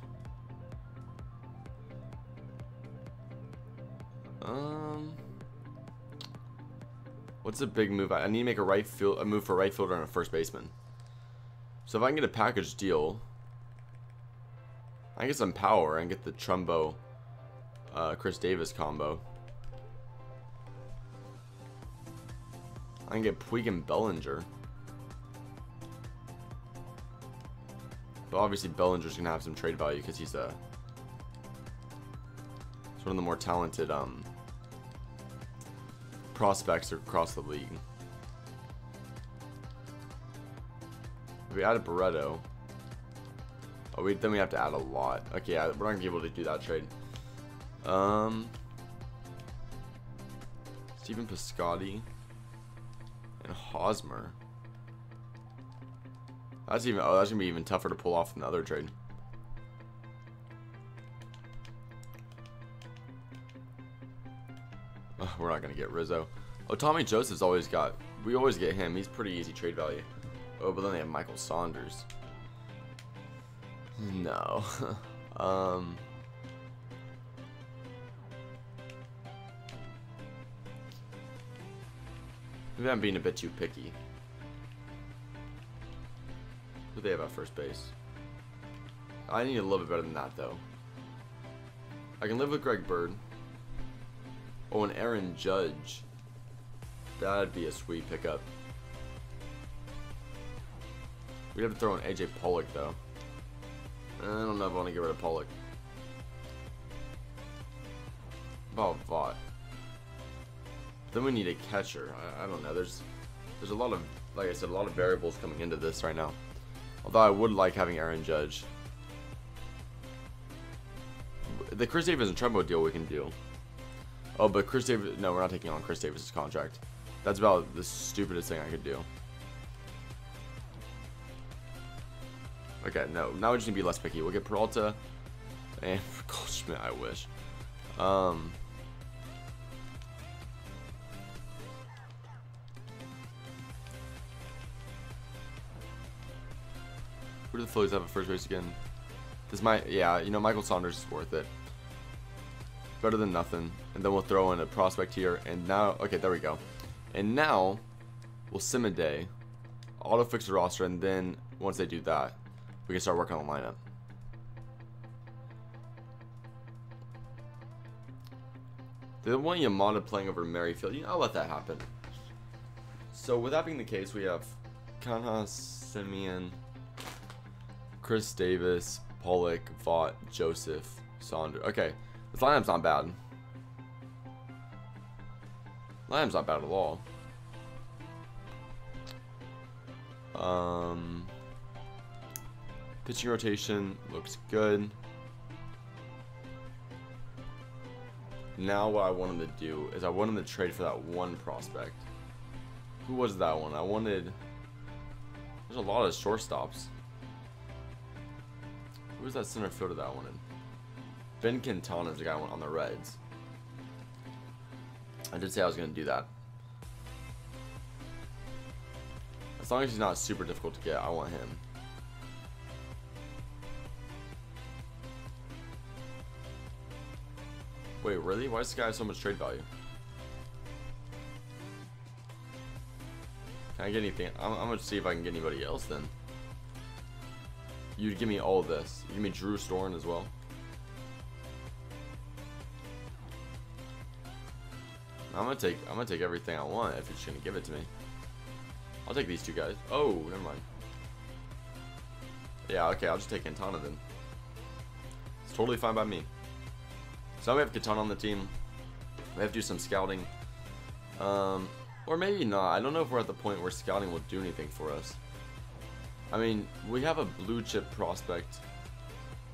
What's a big move? I need to make a move for right fielder and a first baseman. So if I can get a package deal, I can get some power and get the Trumbo, Chris Davis combo. I can get Puig and Bellinger. But obviously Bellinger's gonna have some trade value because he's one of the more talented prospects across the league. If we added Barreto, then we have to add a lot. Okay, yeah, we're not gonna be able to do that trade. Steven Piscotty and Hosmer. That's gonna be even tougher to pull off than the other trade. We're not gonna get Rizzo. Oh, Tommy Joseph's always got. We always get him. He's pretty easy trade value. Oh, but then they have Michael Saunders. No. Maybe I'm being a bit too picky. Who do they have at first base? I need a little bit better than that, though. I can live with Greg Bird. Oh, and Aaron Judge. That'd be a sweet pickup. We'd have to throw in AJ Pollock, though. I don't know if I want to get rid of Pollock. About Vaught. Then we need a catcher. I don't know. There's a lot of, like I said, a lot of variables coming into this right now. Although I would like having Aaron Judge. The Chris Davis and Trumbo deal we can do. Oh, but Chris Davis... No, we're not taking on Chris Davis' contract. That's about the stupidest thing I could do. Okay, no. Now we just need to be less picky. We'll get Peralta and Goldschmidt, I wish. Who do the Phillies have at first base again? Yeah, you know, Michael Saunders is worth it. Better than nothing. And then we'll throw in a prospect here. And now, okay, there we go. And now, we'll sim a day, auto fix the roster, and then once they do that, we can start working on the lineup. They want Yamada playing over Merrifield. You know, I'll let that happen. So with that being the case, we have Kanha, Simeon, Chris Davis, Pollock, Vaught, Joseph, Saunders. Okay, this lineup's not bad. Lineup's not bad at all. Pitching rotation looks good. Now what I wanted to do is I wanted to trade for that one prospect. Who was that one? There's a lot of shortstops. Who was that center fielder that I wanted? Ben Quintana is the guy I want on the Reds. I did say I was going to do that. As long as he's not super difficult to get, I want him. Wait, really? Why does this guy have so much trade value? Can I get anything? I'm gonna see if I can get anybody else then. You'd give me all of this. You give me Drew Storen as well. I'm gonna take everything I want if you're just gonna give it to me. I'll take these two guys. Oh, never mind. Yeah, okay, I'll just take Quintana then. It's totally fine by me. So now we have Quintana on the team. We have to do some scouting. Or maybe not. I don't know if we're at the point where scouting will do anything for us. I mean, we have a blue chip prospect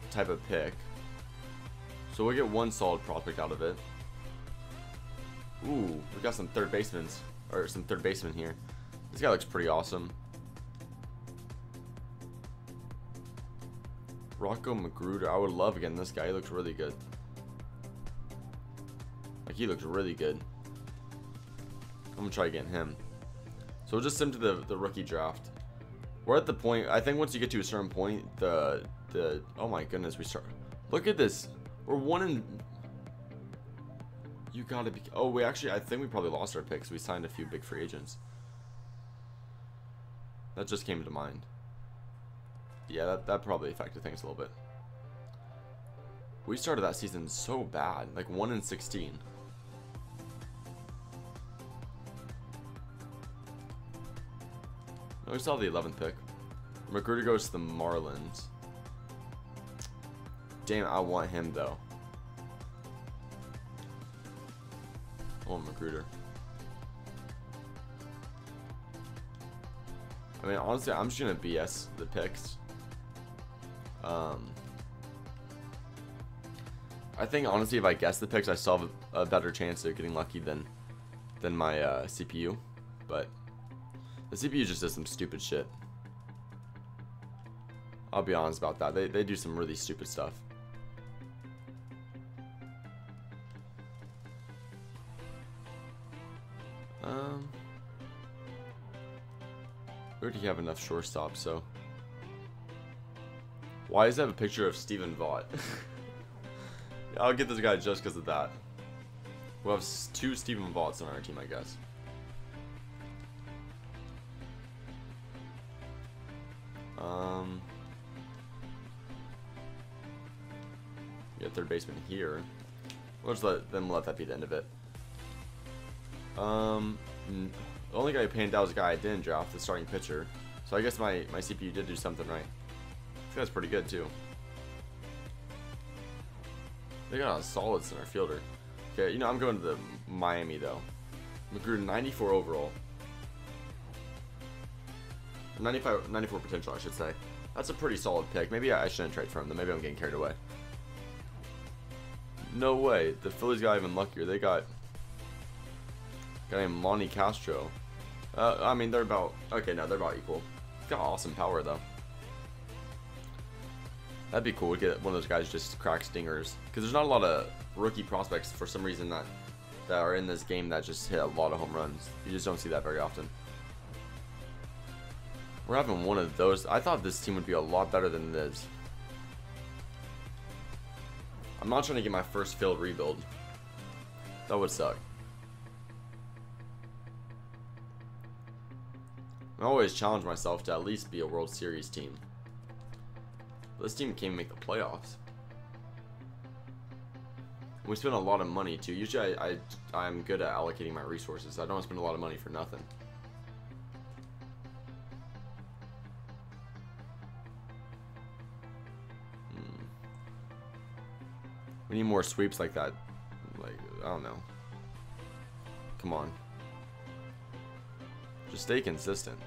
type of pick. So we'll get one solid prospect out of it. Ooh, we got some third basemen here. This guy looks pretty awesome. Rocco Magruder. I would love getting this guy. He looks really good. Like, he looks really good. I'm gonna try getting him. So we'll just send him to the rookie draft. We're at the point, I think once you get to a certain point, oh my goodness, we start. Look at this. We're one in. You gotta be. Oh, we actually, I think we probably lost our picks. We signed a few big free agents. That just came to mind. Yeah, that probably affected things a little bit. We started that season so bad, like 1-16. No, we still have the 11th pick. Magruder goes to the Marlins. Damn, I want him though. I want Magruder. I mean, honestly, I'm just gonna BS the picks. I think honestly, if I guess the picks, I still have a better chance of getting lucky than my CPU. But the CPU just does some stupid shit. I'll be honest about that. They do some really stupid stuff. We already have enough shortstop, so. Why does it have a picture of Steven Vaught? I'll get this guy just because of that. We'll have 2 Steven Vaught's on our team, I guess. We got third baseman here. We'll just let that be the end of it. The only guy who panned out was a guy I didn't draft, the starting pitcher. So I guess my CPU did do something right. I think that's pretty good too. They got a solid center fielder. Okay, you know, I'm going to the Miami though. Magruder 94 overall. 94 potential, I should say. That's a pretty solid pick. Maybe I shouldn't trade for him, then maybe I'm getting carried away. No way. The Phillies got even luckier. They got a guy named Monty Castro. I mean, they're about, okay, no, they're about equal. He's got awesome power though. That'd be cool to get one of those guys just crack stingers, because there's not a lot of rookie prospects for some reason that are in this game that just hit a lot of home runs. You just don't see that very often. We're having one of those. I thought this team would be a lot better than it is. I'm not trying to get my first failed rebuild. That would suck. I always challenge myself to at least be a World Series team. But this team can't even make the playoffs. We spend a lot of money too. Usually I'm good at allocating my resources. I don't spend a lot of money for nothing. We need more sweeps like that. Like, I don't know. Come on. Just stay consistent.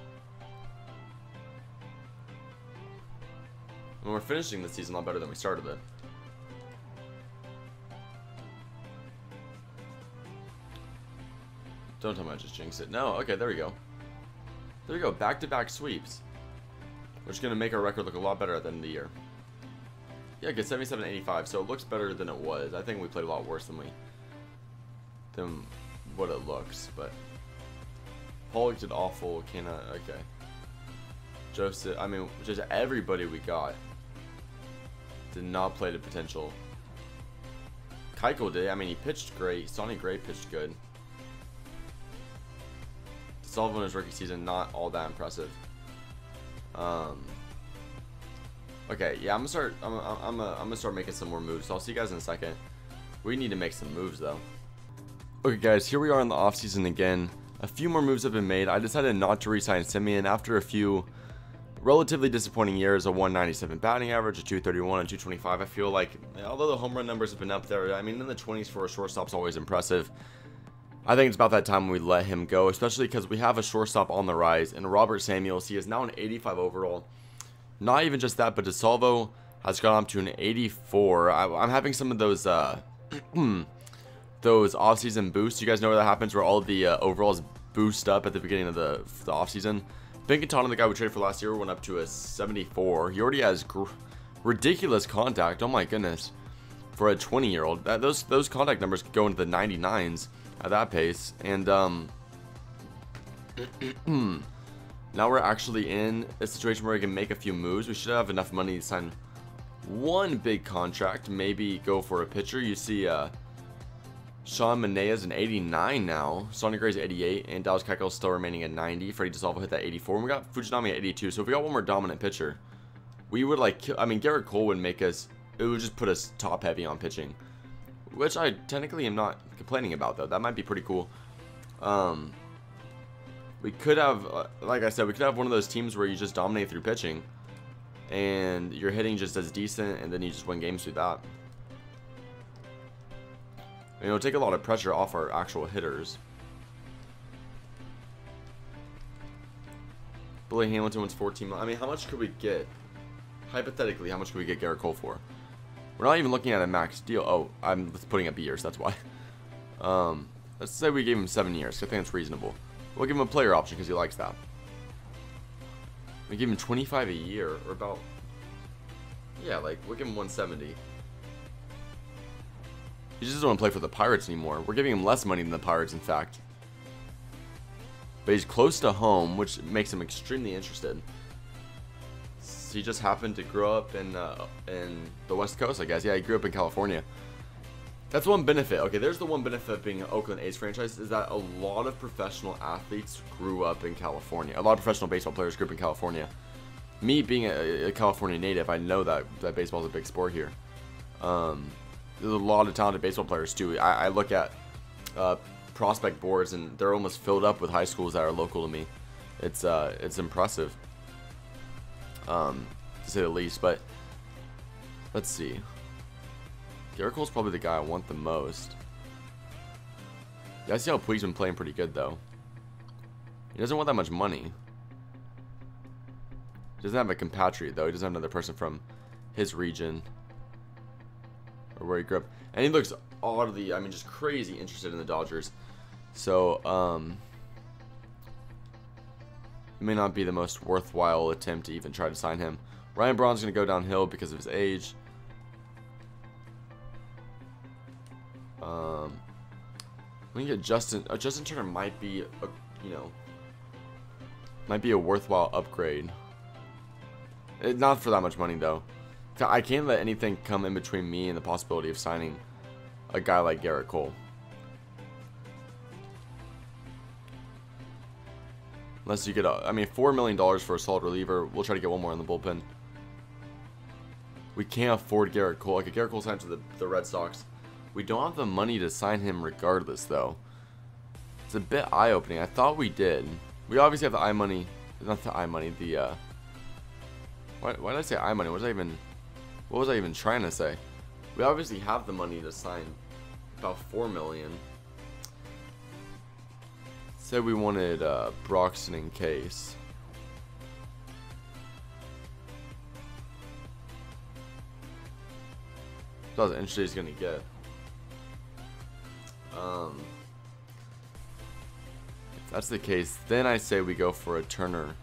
And we're finishing the season a lot better than we started it. Don't tell me I just jinxed it. No, okay, there we go. There we go, back-to-back sweeps. We're just gonna make our record look a lot better at the end of the year. Yeah, get 77-85, so it looks better than it was. I think we played a lot worse than what it looks, but Pollock did awful. Okay. Joseph, I mean, just everybody we got did not play to potential. Keuchel did. I mean, he pitched great. Sonny Gray pitched good. Sullivan in his rookie season, not all that impressive. Okay, yeah, I'm gonna start making some more moves. So I'll see you guys in a second. We need to make some moves though. Okay, guys, here we are in the offseason again. A few more moves have been made. I decided not to re-sign Simeon after a few relatively disappointing years, a 197 batting average, a 231 and 225. I feel like, although the home run numbers have been up there, I mean, in the 20s for a shortstop's always impressive. I think it's about that time we let him go, especially because we have a shortstop on the rise, and Robert Samuels, he is now an 85 overall. Not even just that, but DeSalvo has gone up to an 84. I'm having some of those those off-season boosts. You guys know where that happens, where all of the overalls boost up at the beginning of the off-season. Binkentana, the guy we traded for last year, went up to a 74. He already has ridiculous contact. Oh my goodness, for a 20-year-old, those contact numbers could go into the 99s at that pace. And now we're actually in a situation where we can make a few moves. We should have enough money to sign one big contract, maybe go for a pitcher. You see Sean Manaea's an 89 now, Sonny Gray's 88, and Dallas Keuchel still remaining at 90. Freddie DeSalvo hit that 84, and we got Fujinami at 82. So if we got one more dominant pitcher, we would I mean, Garrett Cole would make us, it would just put us top heavy on pitching, which I technically am not complaining about though. That might be pretty cool. We could have, like I said, we could have one of those teams where you just dominate through pitching, and your hitting just as decent, and then you just win games through that. And it'll take a lot of pressure off our actual hitters. Billy Hamilton wants 14 million. I mean, how much could we get? Hypothetically, how much could we get Garrett Cole for? We're not even looking at a max deal. Oh, I'm putting up years, that's why. Let's say we gave him 7 years. I think that's reasonable. We'll give him a player option because he likes that. We give him 25 a year, or about, yeah, like, we'll give him 170. He just doesn't want to play for the Pirates anymore. We're giving him less money than the Pirates, in fact. But he's close to home, which makes him extremely interested. He just happened to grow up in the West Coast, I guess. Yeah, he grew up in California. That's one benefit. Okay, there's the one benefit of being an Oakland A's franchise, is that a lot of professional athletes grew up in California. A lot of professional baseball players grew up in California. Me being a California native, I know that baseball is a big sport here. There's a lot of talented baseball players too. I look at prospect boards, and they're almost filled up with high schools that are local to me. It's impressive, to say the least. But let's see. Garrett Cole's probably the guy I want the most. Yeah, I see how Puig's been playing pretty good though. He doesn't want that much money. He doesn't have a compatriot though. He doesn't have another person from his region or where he grew up. And he looks oddly, I mean, just crazy interested in the Dodgers. So, it may not be the most worthwhile attempt to even try to sign him. Ryan Braun's going to go downhill because of his age. We can get Justin. Justin Turner might be, might be a worthwhile upgrade. Not for that much money though. I can't let anything come in between me and the possibility of signing a guy like Garrett Cole. Unless you get I mean, $4 million for a solid reliever. We'll try to get one more in the bullpen. We can't afford Garrett Cole. Okay, Garrett Cole signed to the Red Sox. We don't have the money to sign him regardless, though. It's a bit eye-opening. I thought we did. We obviously have the I-money. Not the I-money, the, why did I say I-money? What was I even trying to say? We obviously have the money to sign about $4 million. Said we wanted, Broxton in case. That was interesting he's gonna get. If that's the case, then I say we go for a Turner,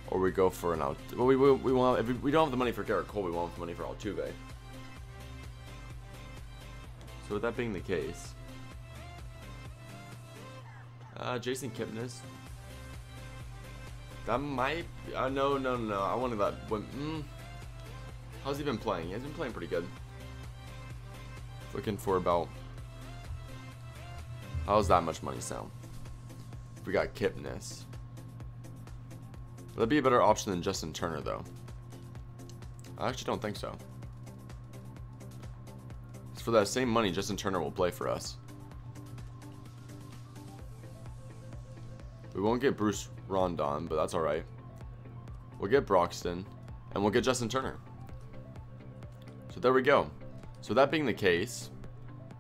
or we go for an out. Well, we want, if we don't have the money for Garrett Cole, we want the money for Altuve. So with that being the case, Jason Kipnis. That might. No. I wanted that. How's he been playing? He has been playing pretty good. Looking for about How's that much money sound? If we got Kipnis. That'd be a better option than Justin Turner, though. I actually don't think so. For that same money, Justin Turner will play for us. We won't get Bruce Rondon, but that's alright. We'll get Broxton, and we'll get Justin Turner. So there we go. So that being the case,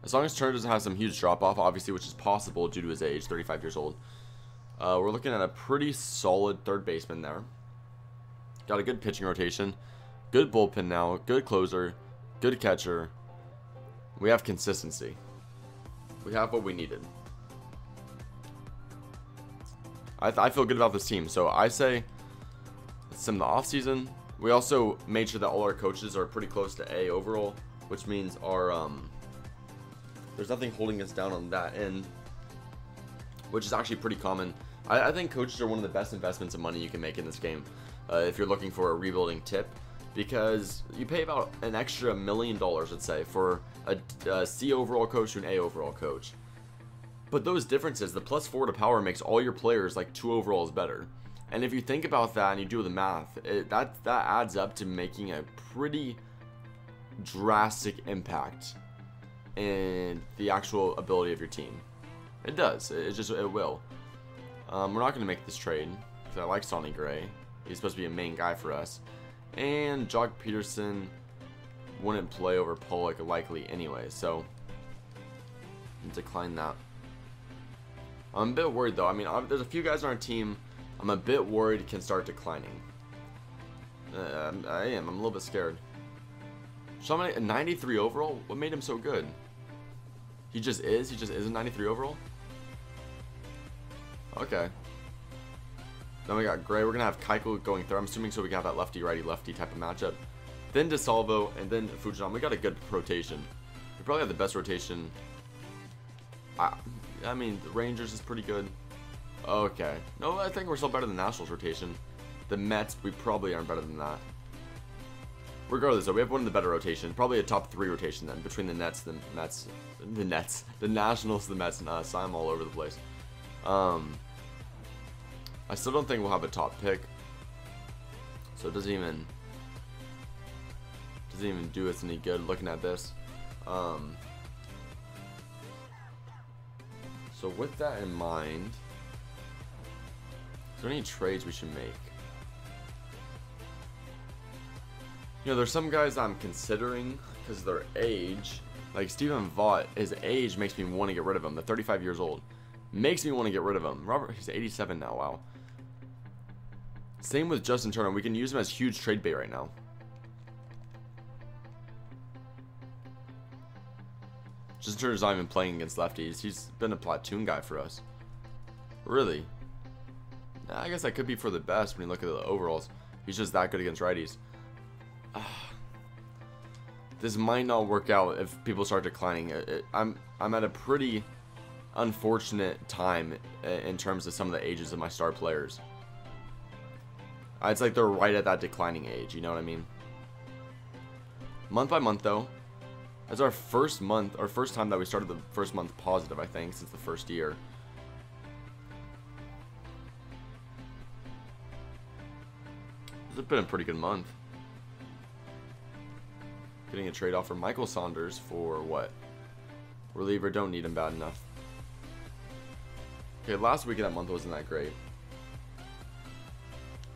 as long as Turner doesn't have some huge drop-off, obviously, which is possible due to his age, 35 years old, we're looking at a pretty solid third baseman there. Got a good pitching rotation, good bullpen now, good closer, good catcher. We have consistency. We have what we needed. I feel good about this team. So I say it's in the offseason. We also made sure that all our coaches are pretty close to A overall, which means our there's nothing holding us down on that end, which is actually pretty common. I think coaches are one of the best investments of money you can make in this game if you're looking for a rebuilding tip. Because you pay about an extra $1 million, let's say, for a C overall coach to an A overall coach. But those differences, the +4 to power makes all your players like 2 overalls better. And if you think about that and you do the math, that adds up to making a pretty drastic impact in the actual ability of your team. It does. It will. We're not going to make this trade because I like Sonny Gray. He's supposed to be a main guy for us. And Jock Peterson wouldn't play over Pollock likely anyway, so decline that. I'm a bit worried though. I mean, there's a few guys on our team I'm a bit worried can start declining. I am. I'm a little bit scared. Shaman, a 93 overall? What made him so good? He just is? He just is a 93 overall? Okay. Then we got Gray. We're going to have Keuchel going through. I'm assuming so we can have that lefty-righty-lefty type of matchup. Then DeSalvo, and then Fujinami. We got a good rotation. We probably have the best rotation. I mean, the Rangers is pretty good. Okay. No, I think we're still better than Nationals rotation. The Mets, we probably aren't better than that. Regardless, though, we have one of the better rotations. Probably a top 3 rotation then, between the Nets, the Nationals, the Mets, and us. I'm all over the place. I still don't think we'll have a top pick. So it doesn't even do us any good looking at this. So with that in mind, is there any trades we should make? You know, there's some guys I'm considering because of their age. Like Steven Vaught, his age makes me want to get rid of him. The 35 years old makes me want to get rid of him. Robert, he's 87 now. Wow. Same with Justin Turner. We can use him as huge trade bait right now. Justin Turner's not even playing against lefties. He's been a platoon guy for us. Really? I guess that could be for the best when you look at the overalls. He's just that good against righties. This might not work out if people start declining. I'm at a pretty unfortunate time in terms of some of the ages of my star players. It's like they're right at that declining age, you know what I mean? Month by month though, that's our first month, our first time that we started the first month positive, I think, since the first year. It's been a pretty good month. Getting a trade offer. Michael Saunders for what? Reliever, don't need him bad enough. Okay, last week of that month wasn't that great.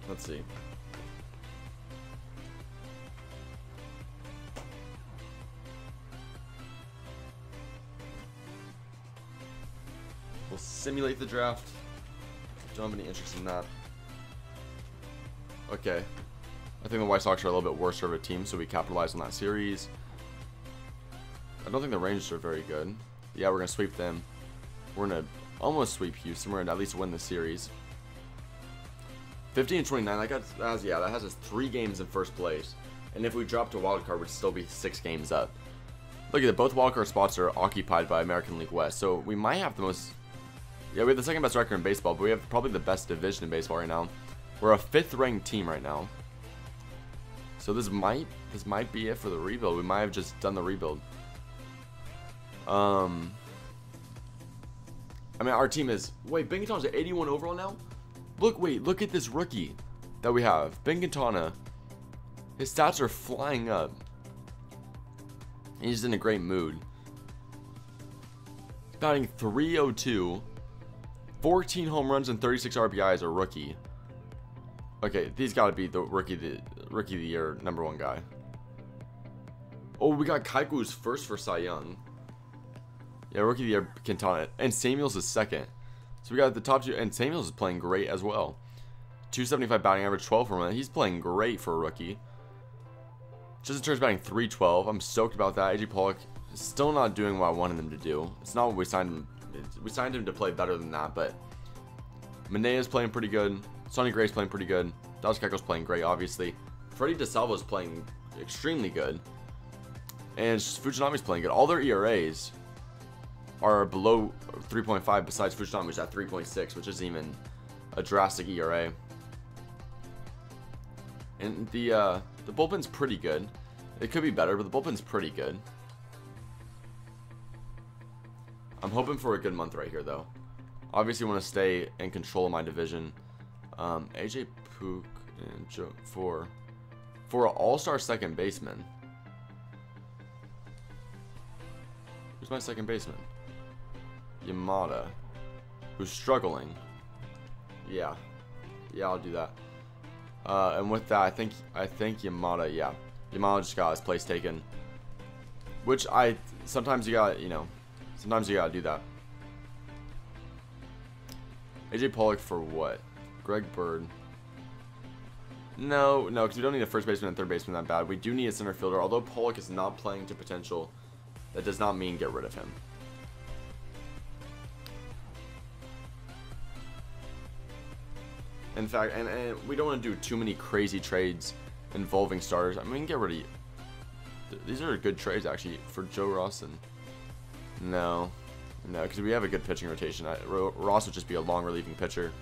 Let's see. We'll simulate the draft. Don't have any interest in that. Okay. I think the White Sox are a little bit worse of a team, so we capitalize on that series. I don't think the Rangers are very good. Yeah, we're going to sweep them. We're going to almost sweep Houston. We're going to at least win the series. 15-29, that has us 3 games in first place. And if we drop to wild card, we'd still be 6 games up. Look at it, both wild card spots are occupied by American League West. So we might have the most... Yeah, we have the second best record in baseball, but we have probably the best division in baseball right now. We're a 5th ranked team right now. So this might be it for the rebuild. We might have just done the rebuild. I mean, our team is... Wait, Ben Quintana's at 81 overall now? Look at this rookie that we have. Ben Quintana. His stats are flying up. He's in a great mood. He's batting .302. 14 home runs and 36 RBI as a rookie. Okay, he's got to be the rookie of the year, #1 guy. Oh, we got Kaiku's first for Cy Young. Yeah, rookie of the year, Quintana. And Samuels is second. So we got the top two, and Samuels is playing great as well. 275 batting average, 12 home runs. He's playing great for a rookie. Justin Turner's batting .312. I'm stoked about that. AJ Pollock is still not doing what I wanted him to do. It's not what we signed him. We signed him to play better than that, but Manea's playing pretty good. Sonny Gray's playing pretty good. Dallas Keuchel's playing great, obviously. Freddie DeSalvo's playing extremely good. And Fujinami's playing good. All their ERAs are below 3.5 besides Fujinami, which is at 3.6, which isn't even a drastic ERA. And the bullpen's pretty good. It could be better, but the bullpen's pretty good. I'm hoping for a good month right here, though. Obviously, want to stay in control of my division. AJ Pook and Joe for an all-star second baseman. Who's my second baseman? Yamada, who's struggling. Yeah, I'll do that. And with that, I think Yamada. Yeah, Yamada just got his place taken. Which sometimes you got sometimes you gotta do that. AJ Pollock for what? Greg Bird. No, because we don't need a first baseman and third baseman that bad. We do need a center fielder. Although Pollock is not playing to potential, that does not mean get rid of him. In fact, and we don't want to do too many crazy trades involving starters. I mean, we can get rid of... These are good trades, actually, for Joe Ross and... No, because we have a good pitching rotation. Ross would just be a long relieving pitcher,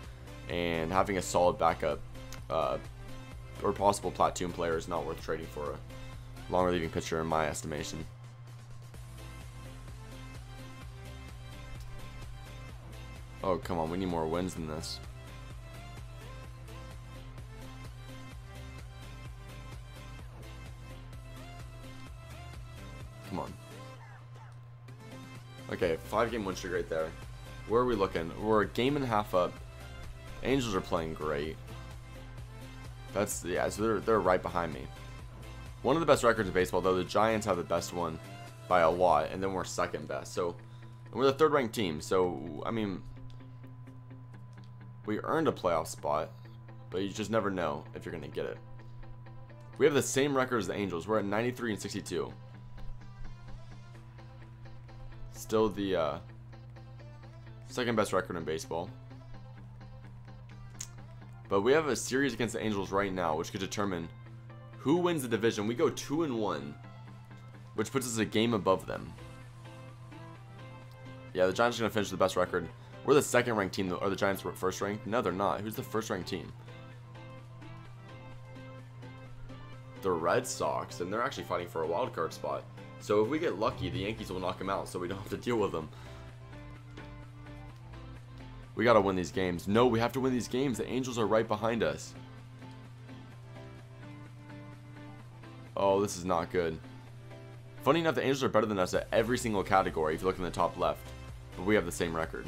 and having a solid backup or possible platoon player is not worth trading for a long relieving pitcher in my estimation. Oh, come on, we need more wins than this. Come on. Okay, 5-game win streak right there. Where are we looking? We're a game and a half up. Angels are playing great. So they're right behind me. One of the best records in baseball, though. The Giants have the best one by a lot, and then we're second best. So we're the third-ranked team. So I mean, we earned a playoff spot, but you just never know if you're gonna get it. We have the same record as the Angels. We're at 93 and 62. Still the second best record in baseball. But we have a series against the Angels right now, which could determine who wins the division. We go 2-1, which puts us a game above them. Yeah, the Giants are going to finish with the best record. We're the second-ranked team, though. Are the Giants first-ranked? No, they're not. Who's the first-ranked team? The Red Sox, and they're actually fighting for a wild card spot. So if we get lucky, the Yankees will knock them out, so we don't have to deal with them. We got to win these games. No, we have to win these games. The Angels are right behind us. Oh, this is not good. Funny enough, the Angels are better than us at every single category if you look in the top left. But we have the same record.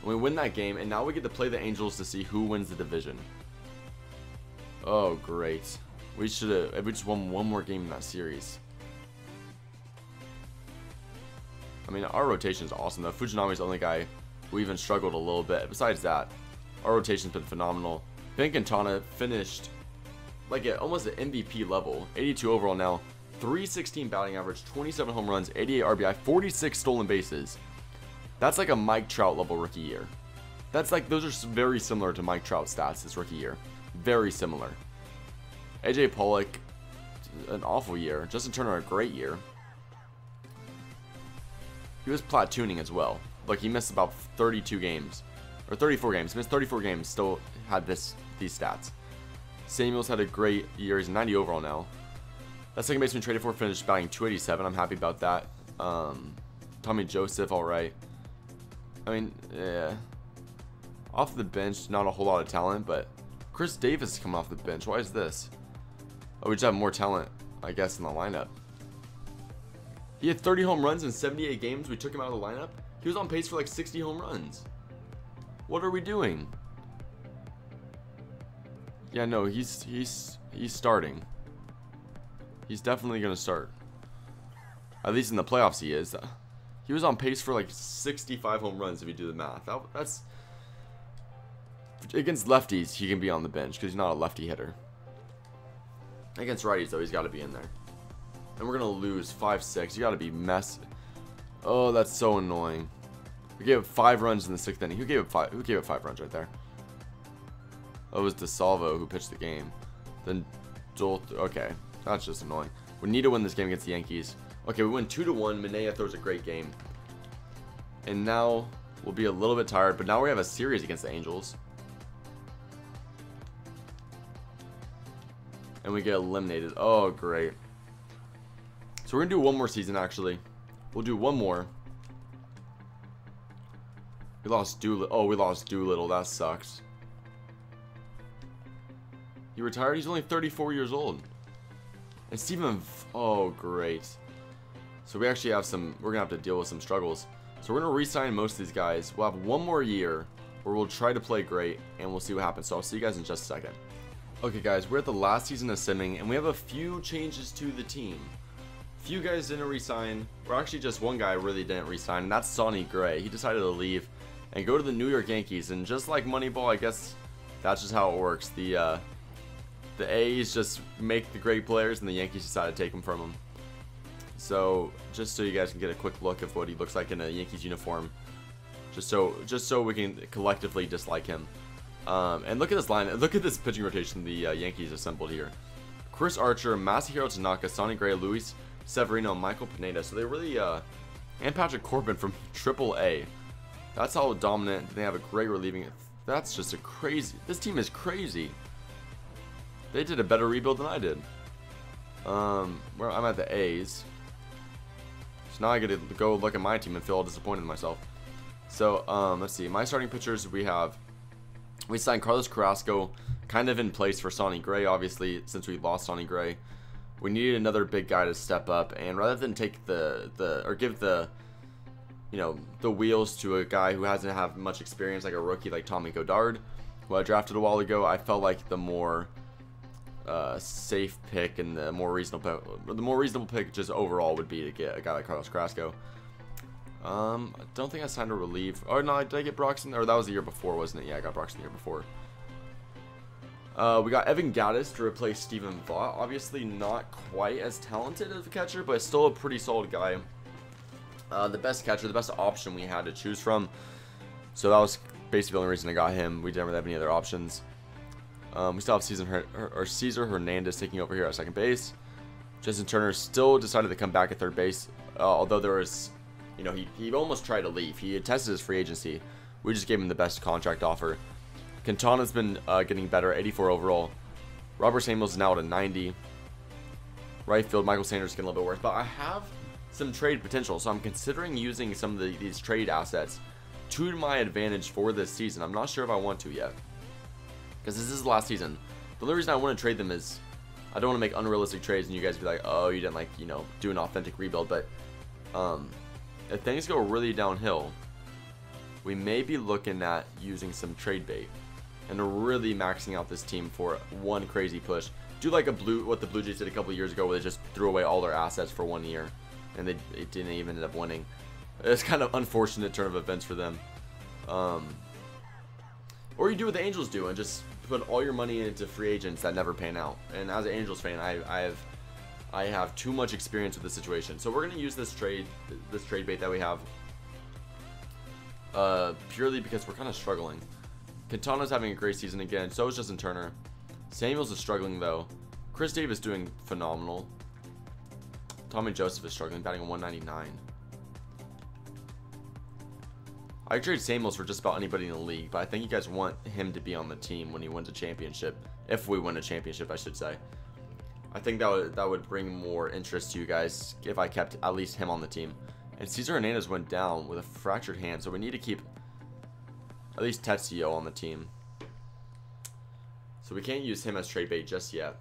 And we win that game, and now we get to play the Angels to see who wins the division. Oh, great. We should have... We just won one more game in that series. I mean, our rotation is awesome, though. Fujinami's the only guy who even struggled a little bit. Besides that, our rotation's been phenomenal. Ben Quintana finished like at almost an MVP level. 82 overall now. 316 batting average, 27 home runs, 88 RBI, 46 stolen bases. That's like a Mike Trout level rookie year. That's like, those are very similar to Mike Trout stats this rookie year. Very similar. AJ Pollock, an awful year. Justin Turner, a great year. He was platooning as well. Like, he missed about 32 games. Or 34 games. He missed 34 games, still had these stats. Samuels had a great year. He's 90 overall now. That second baseman traded for finished batting 287. I'm happy about that. Tommy Joseph, alright. I mean, yeah. Off the bench, not a whole lot of talent, but Chris Davis is coming off the bench. Why is this? Oh, we just have more talent, I guess, in the lineup. He had 30 home runs in 78 games. We took him out of the lineup. He was on pace for like 60 home runs. What are we doing? Yeah, no, he's starting. He's definitely gonna start. At least in the playoffs, he is. He was on pace for like 65 home runs if you do the math. That's against lefties. He can be on the bench because he's not a lefty hitter. Against righties, though, he's got to be in there. And we're gonna lose 5-6. You got to be messy. Oh, that's so annoying. We gave up 5 runs in the 6th inning. Who gave up 5? Who gave up 5 runs right there? Oh, it was DeSalvo who pitched the game. Then Joel. Okay, that's just annoying. We need to win this game against the Yankees. Okay, we win 2-1. Minaya throws a great game. And now we'll be a little bit tired, but now we have a series against the Angels. And we get eliminated. Oh, great. So we're going to do one more season, actually. We'll do one more. We lost Doolittle. Oh, we lost Doolittle. That sucks. He retired? He's only 34 years old. And Steven... Oh, great. So we actually have some... We're going to have to deal with some struggles. So we're going to re-sign most of these guys. We'll have one more year where we'll try to play great, and we'll see what happens. So I'll see you guys in just a second. Okay, guys, we're at the last season of simming, and we have a few changes to the team. Few guys didn't resign. Or actually, just one guy really didn't resign, and that's Sonny Gray. He decided to leave and go to the New York Yankees. And just like Moneyball, I guess that's just how it works. The A's just make the great players, and the Yankees decide to take them from them. So just so you guys can get a quick look of what he looks like in a Yankees uniform, just so we can collectively dislike him. And look at this line. Look at this pitching rotation the Yankees assembled here. Chris Archer, Masahiro Tanaka, Sonny Gray, Luis Severino, Michael Pineda. So they really and Patrick Corbin from AAA. That's how dominant. They have a great relieving. That's just a crazy. This team is crazy. They did a better rebuild than I did. Where I'm at the A's. So now I get to go look at my team and feel all disappointed in myself. So let's see. My starting pitchers, we signed Carlos Carrasco, kind of in place for Sonny Gray, obviously, since we lost Sonny Gray. We needed another big guy to step up, and rather than take give the wheels to a guy who hasn't had much experience, like a rookie like Tommy Godard, who I drafted a while ago, I felt like the more safe pick and the more reasonable pick just overall would be to get a guy like Carlos Carrasco. I don't think I signed a relief. Oh no, did I get Broxton? Or that was the year before, wasn't it? Yeah, I got Broxton the year before. We got Evan Gattis to replace Stephen Vaught. Obviously not quite as talented as a catcher, but still a pretty solid guy. The best catcher, the best option we had to choose from. So that was basically the only reason I got him. We didn't really have any other options. We still have Cesar Hernandez taking over here at second base. Justin Turner still decided to come back at third base, although there was... he almost tried to leave. He had tested his free agency. We just gave him the best contract offer. Quintana's been getting better, 84 overall. Robert Samuels is now at a 90. Right field, Michael Sanders is getting a little bit worse. But I have some trade potential, so I'm considering using some of these trade assets to my advantage for this season. I'm not sure if I want to yet, because this is the last season. The only reason I want to trade them is I don't want to make unrealistic trades and you guys be like, oh, you didn't do an authentic rebuild. But if things go really downhill, we may be looking at using some trade bait and really maxing out this team for one crazy push. Do like what the Blue Jays did a couple years ago, where they just threw away all their assets for 1 year, and they didn't even end up winning. It's kind of unfortunate turn of events for them. Or you do what the Angels do and just put all your money into free agents that never pan out. And as an Angels fan, I have too much experience with this situation. So we're going to use this trade bait that we have purely because we're kind of struggling. Quintana's having a great season again. So is Justin Turner. Samuels is struggling though. Chris Davis doing phenomenal. Tommy Joseph is struggling, batting a 199. I trade Samuels for just about anybody in the league, but I think you guys want him to be on the team when he wins a championship. If we win a championship, I should say. I think that would bring more interest to you guys if I kept at least him on the team. And Cesar Hernandez went down with a fractured hand, so we need to keep at least Tetsuo on the team. So we can't use him as trade bait just yet.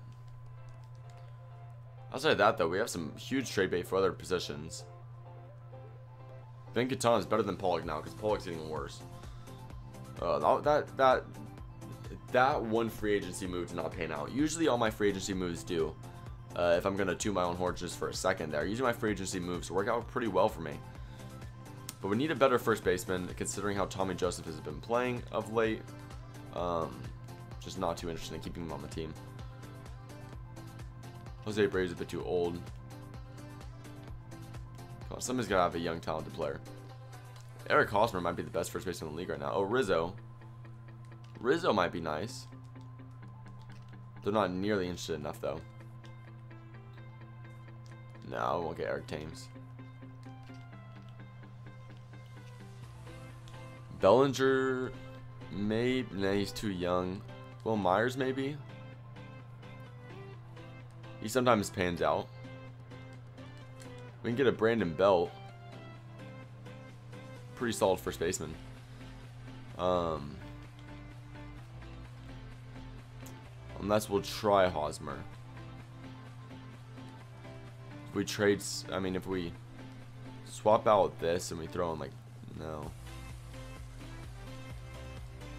Outside of that, though, we have some huge trade bait for other positions. Ben Katana is better than Pollock now, because Pollock's getting worse. That one free agency move did not pan out. Usually all my free agency moves do. If I'm going to toot my own horn just for a second there. Usually my free agency moves work out pretty well for me. But we need a better first baseman, considering how Tommy Joseph has been playing of late. Just not too interested in keeping him on the team. Jose Abreu's a bit too old. Come on, somebody's got to have a young, talented player. Eric Hosmer might be the best first baseman in the league right now. Oh, Rizzo. Rizzo might be nice. They're not nearly interested enough, though. No, I won't get Eric Thames. Bellinger, maybe. Nah, he's too young. Will Myers, maybe. He sometimes pans out. We can get a Brandon Belt. Pretty solid first baseman. Unless we'll try Hosmer. If we trade, I mean, if we swap out this and we throw in, like, no.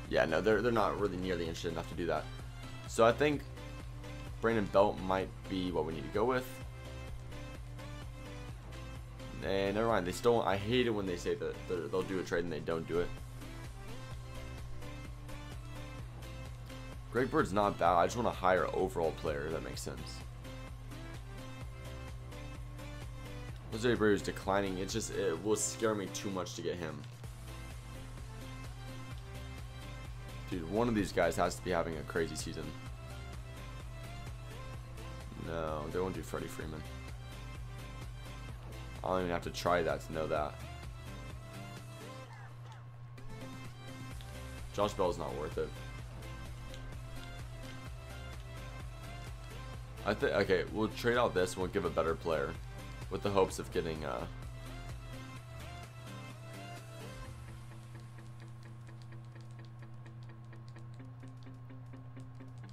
Yeah, no, they're not really nearly interested enough to do that. So I think Brandon Belt might be what we need to go with. And never mind, they still, I hate it when they say that they'll do a trade and they don't do it. Greg Bird's not bad. I just want a higher overall player, if that makes sense. Jose Abreu is declining. It will scare me too much to get him. Dude, one of these guys has to be having a crazy season. No, they won't do Freddie Freeman. I don't even have to try that to know that. Josh Bell's not worth it. I think, okay, we'll trade out this and we'll give a better player with the hopes of getting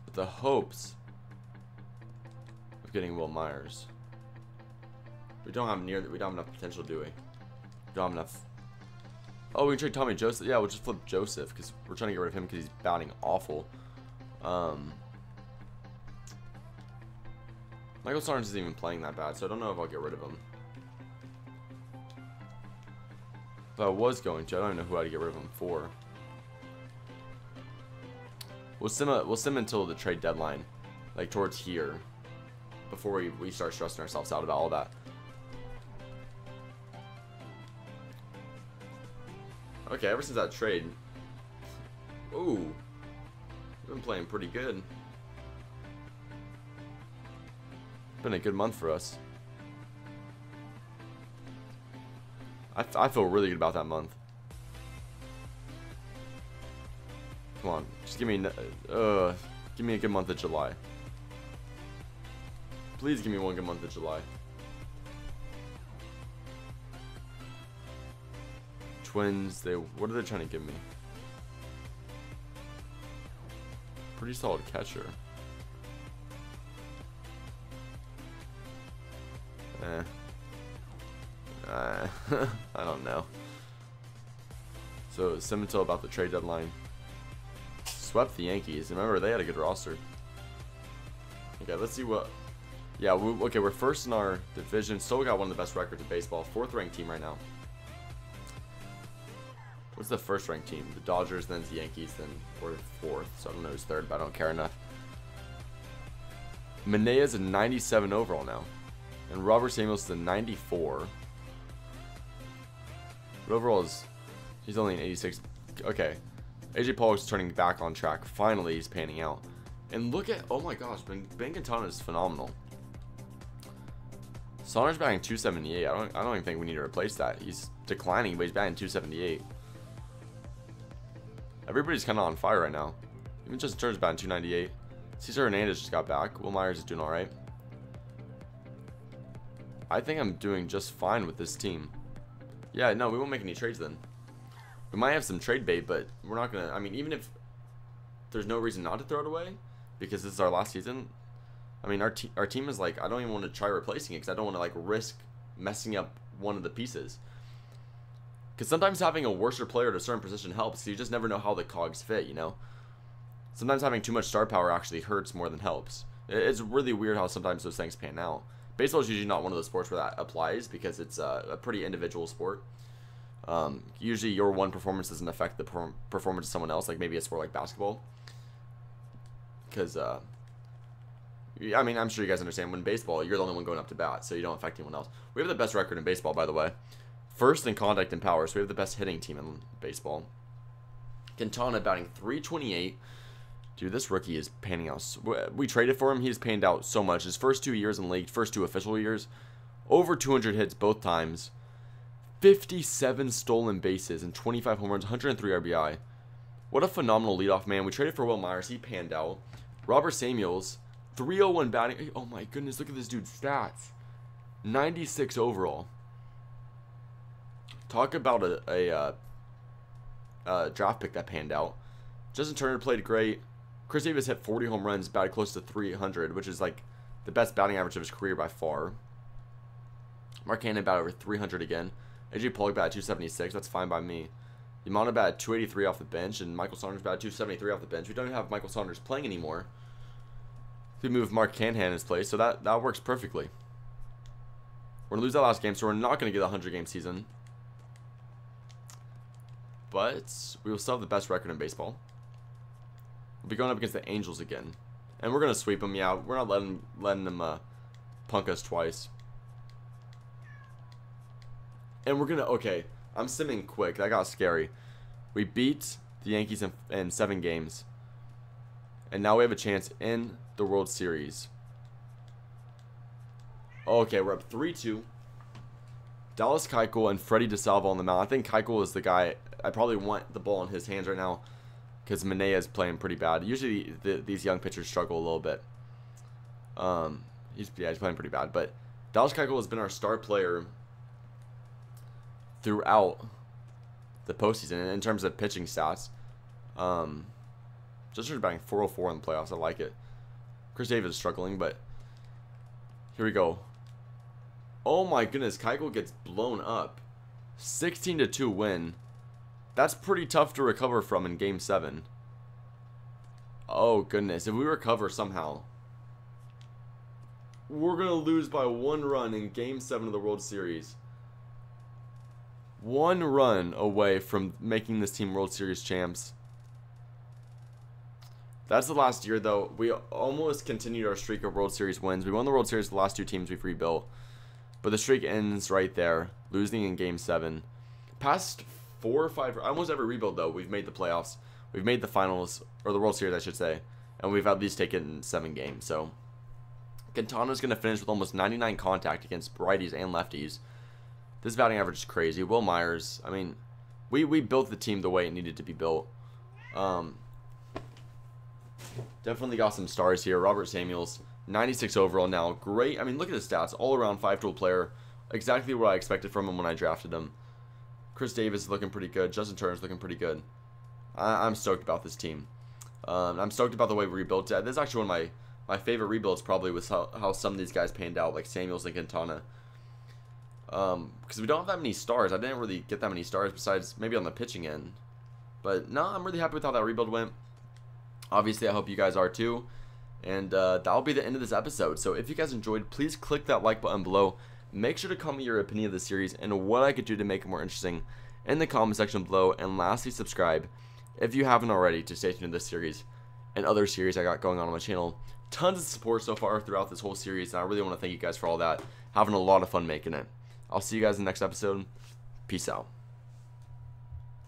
with the hopes of getting Will Myers. We don't have enough potential, do we? We don't have enough. Oh, we can trade Tommy Joseph. Yeah, we'll just flip Joseph because we're trying to get rid of him because he's batting awful. Michael Sarnes isn't even playing that bad, so I don't know if I'll get rid of him. If I was going to, I don't even know who I'd get rid of him for. We'll sim until the trade deadline, like towards here, before we start stressing ourselves out about all that. Okay, ever since that trade, ooh, we've been playing pretty good. Been a good month for us. I feel really good about that month. Come on, just give me a good month of July. Please give me one good month of July. Twins, what are they trying to give me? Pretty solid catcher. I don't know. So, Simmental about the trade deadline. Swept the Yankees. Remember, they had a good roster. Okay, let's see what... Yeah, okay, we're first in our division. Still got one of the best records in baseball. 4th ranked team right now. What's the first ranked team? The Dodgers, then the Yankees, then we're 4th. So I don't know who's 3rd, but I don't care enough. Manea's a 97 overall now. And Robert Samuel's a 94. But overall, he's only an 86. Okay. AJ Pollock's turning back on track. Finally, he's panning out. And look at, oh my gosh, Ben Quintana is phenomenal. Sonner's batting 278. I don't even think we need to replace that. He's declining, but he's batting 278. Everybody's kind of on fire right now. Even Justin Turner's batting 298. Cesar Hernandez just got back. Will Myers is doing all right. I think I'm doing just fine with this team. Yeah, no, we won't make any trades then. We might have some trade bait, but we're not going to, I mean, even if there's no reason not to throw it away, because this is our last season, I mean, our team is like, I don't even want to try replacing it, because I don't want to, like, risk messing up one of the pieces. Because sometimes having a worser player at a certain position helps. You just never know how the cogs fit, you know? Sometimes having too much star power actually hurts more than helps. It's really weird how sometimes those things pan out. Baseball is usually not one of those sports where that applies, because it's a pretty individual sport. Usually your one performance doesn't affect the performance of someone else, like maybe a sport like basketball. Because, I mean, I'm sure you guys understand, when baseball, you're the only one going up to bat, so you don't affect anyone else. We have the best record in baseball, by the way. First in contact and power, so we have the best hitting team in baseball. Quintana batting .328. Dude, this rookie is panning out. We traded for him. He's panned out so much. His first 2 years in the league, first 2 official years, over 200 hits both times, 57 stolen bases, and 25 home runs, 103 RBI. What a phenomenal leadoff man. We traded for Will Myers. He panned out. Robert Samuels, 301 batting. Oh my goodness, look at this dude's stats. 96 overall. Talk about a draft pick that panned out. Justin Turner played great. Chris Davis hit 40 home runs, batted close to 300, which is like the best batting average of his career by far. Mark Cannon batted over 300 again. AJ Pollock batted 276. That's fine by me. Yamana batted 283 off the bench, and Michael Saunders batted 273 off the bench. We don't even have Michael Saunders playing anymore. We moved Mark Canhan in his place, so that works perfectly. We're going to lose that last game, so we're not going to get a 100-game season. But we will still have the best record in baseball. We'll be going up against the Angels again. And we're going to sweep them. Yeah, we're not letting them punk us twice. And we're going to... Okay, I'm simming quick. That got scary. We beat the Yankees in 7 games. And now we have a chance in the World Series. Okay, we're up 3-2. Dallas Keuchel and Freddie DeSalvo on the mound. I think Keuchel is the guy... I probably want the ball in his hands right now, because Manea is playing pretty bad. Usually these young pitchers struggle a little bit. He's playing pretty bad. But Dallas Keuchel has been our star player throughout the postseason in terms of pitching stats. Just started batting .404 in the playoffs. I like it. Chris Davis is struggling, but here we go. Oh my goodness, Keuchel gets blown up. 16-2 win. That's pretty tough to recover from in Game 7. Oh, goodness. If we recover somehow, we're going to lose by 1 run in Game 7 of the World Series. 1 run away from making this team World Series champs. That's the last year, though. We almost continued our streak of World Series wins. We won the World Series the last 2 teams we've rebuilt. But the streak ends right there, losing in Game 7. Past 4 or 5, almost every rebuild, though, we've made the playoffs. We've made the finals, or the World Series, I should say. And we've at least taken 7 games. So, Quintana's going to finish with almost 99 contact against righties and lefties. This batting average is crazy. Will Myers, I mean, we built the team the way it needed to be built. Definitely got some stars here. Robert Samuels, 96 overall now. Great. I mean, look at his stats. All-around 5-tool player. Exactly what I expected from him when I drafted him. Chris Davis is looking pretty good. Justin Turner is looking pretty good. I'm stoked about this team. I'm stoked about the way we rebuilt it. This is actually one of my favorite rebuilds, probably, was how some of these guys panned out, like Samuels and Quintana. Because we don't have that many stars. I didn't really get that many stars besides maybe on the pitching end. But no, I'm really happy with how that rebuild went. Obviously, I hope you guys are too. And that'll be the end of this episode. So if you guys enjoyed, please click that like button below. Make sure to comment your opinion of the series and what I could do to make it more interesting in the comment section below. And lastly, subscribe if you haven't already to stay tuned to this series and other series I got going on my channel. Tons of support so far throughout this whole series, and I really want to thank you guys for all that. Having a lot of fun making it. I'll see you guys in the next episode. Peace out.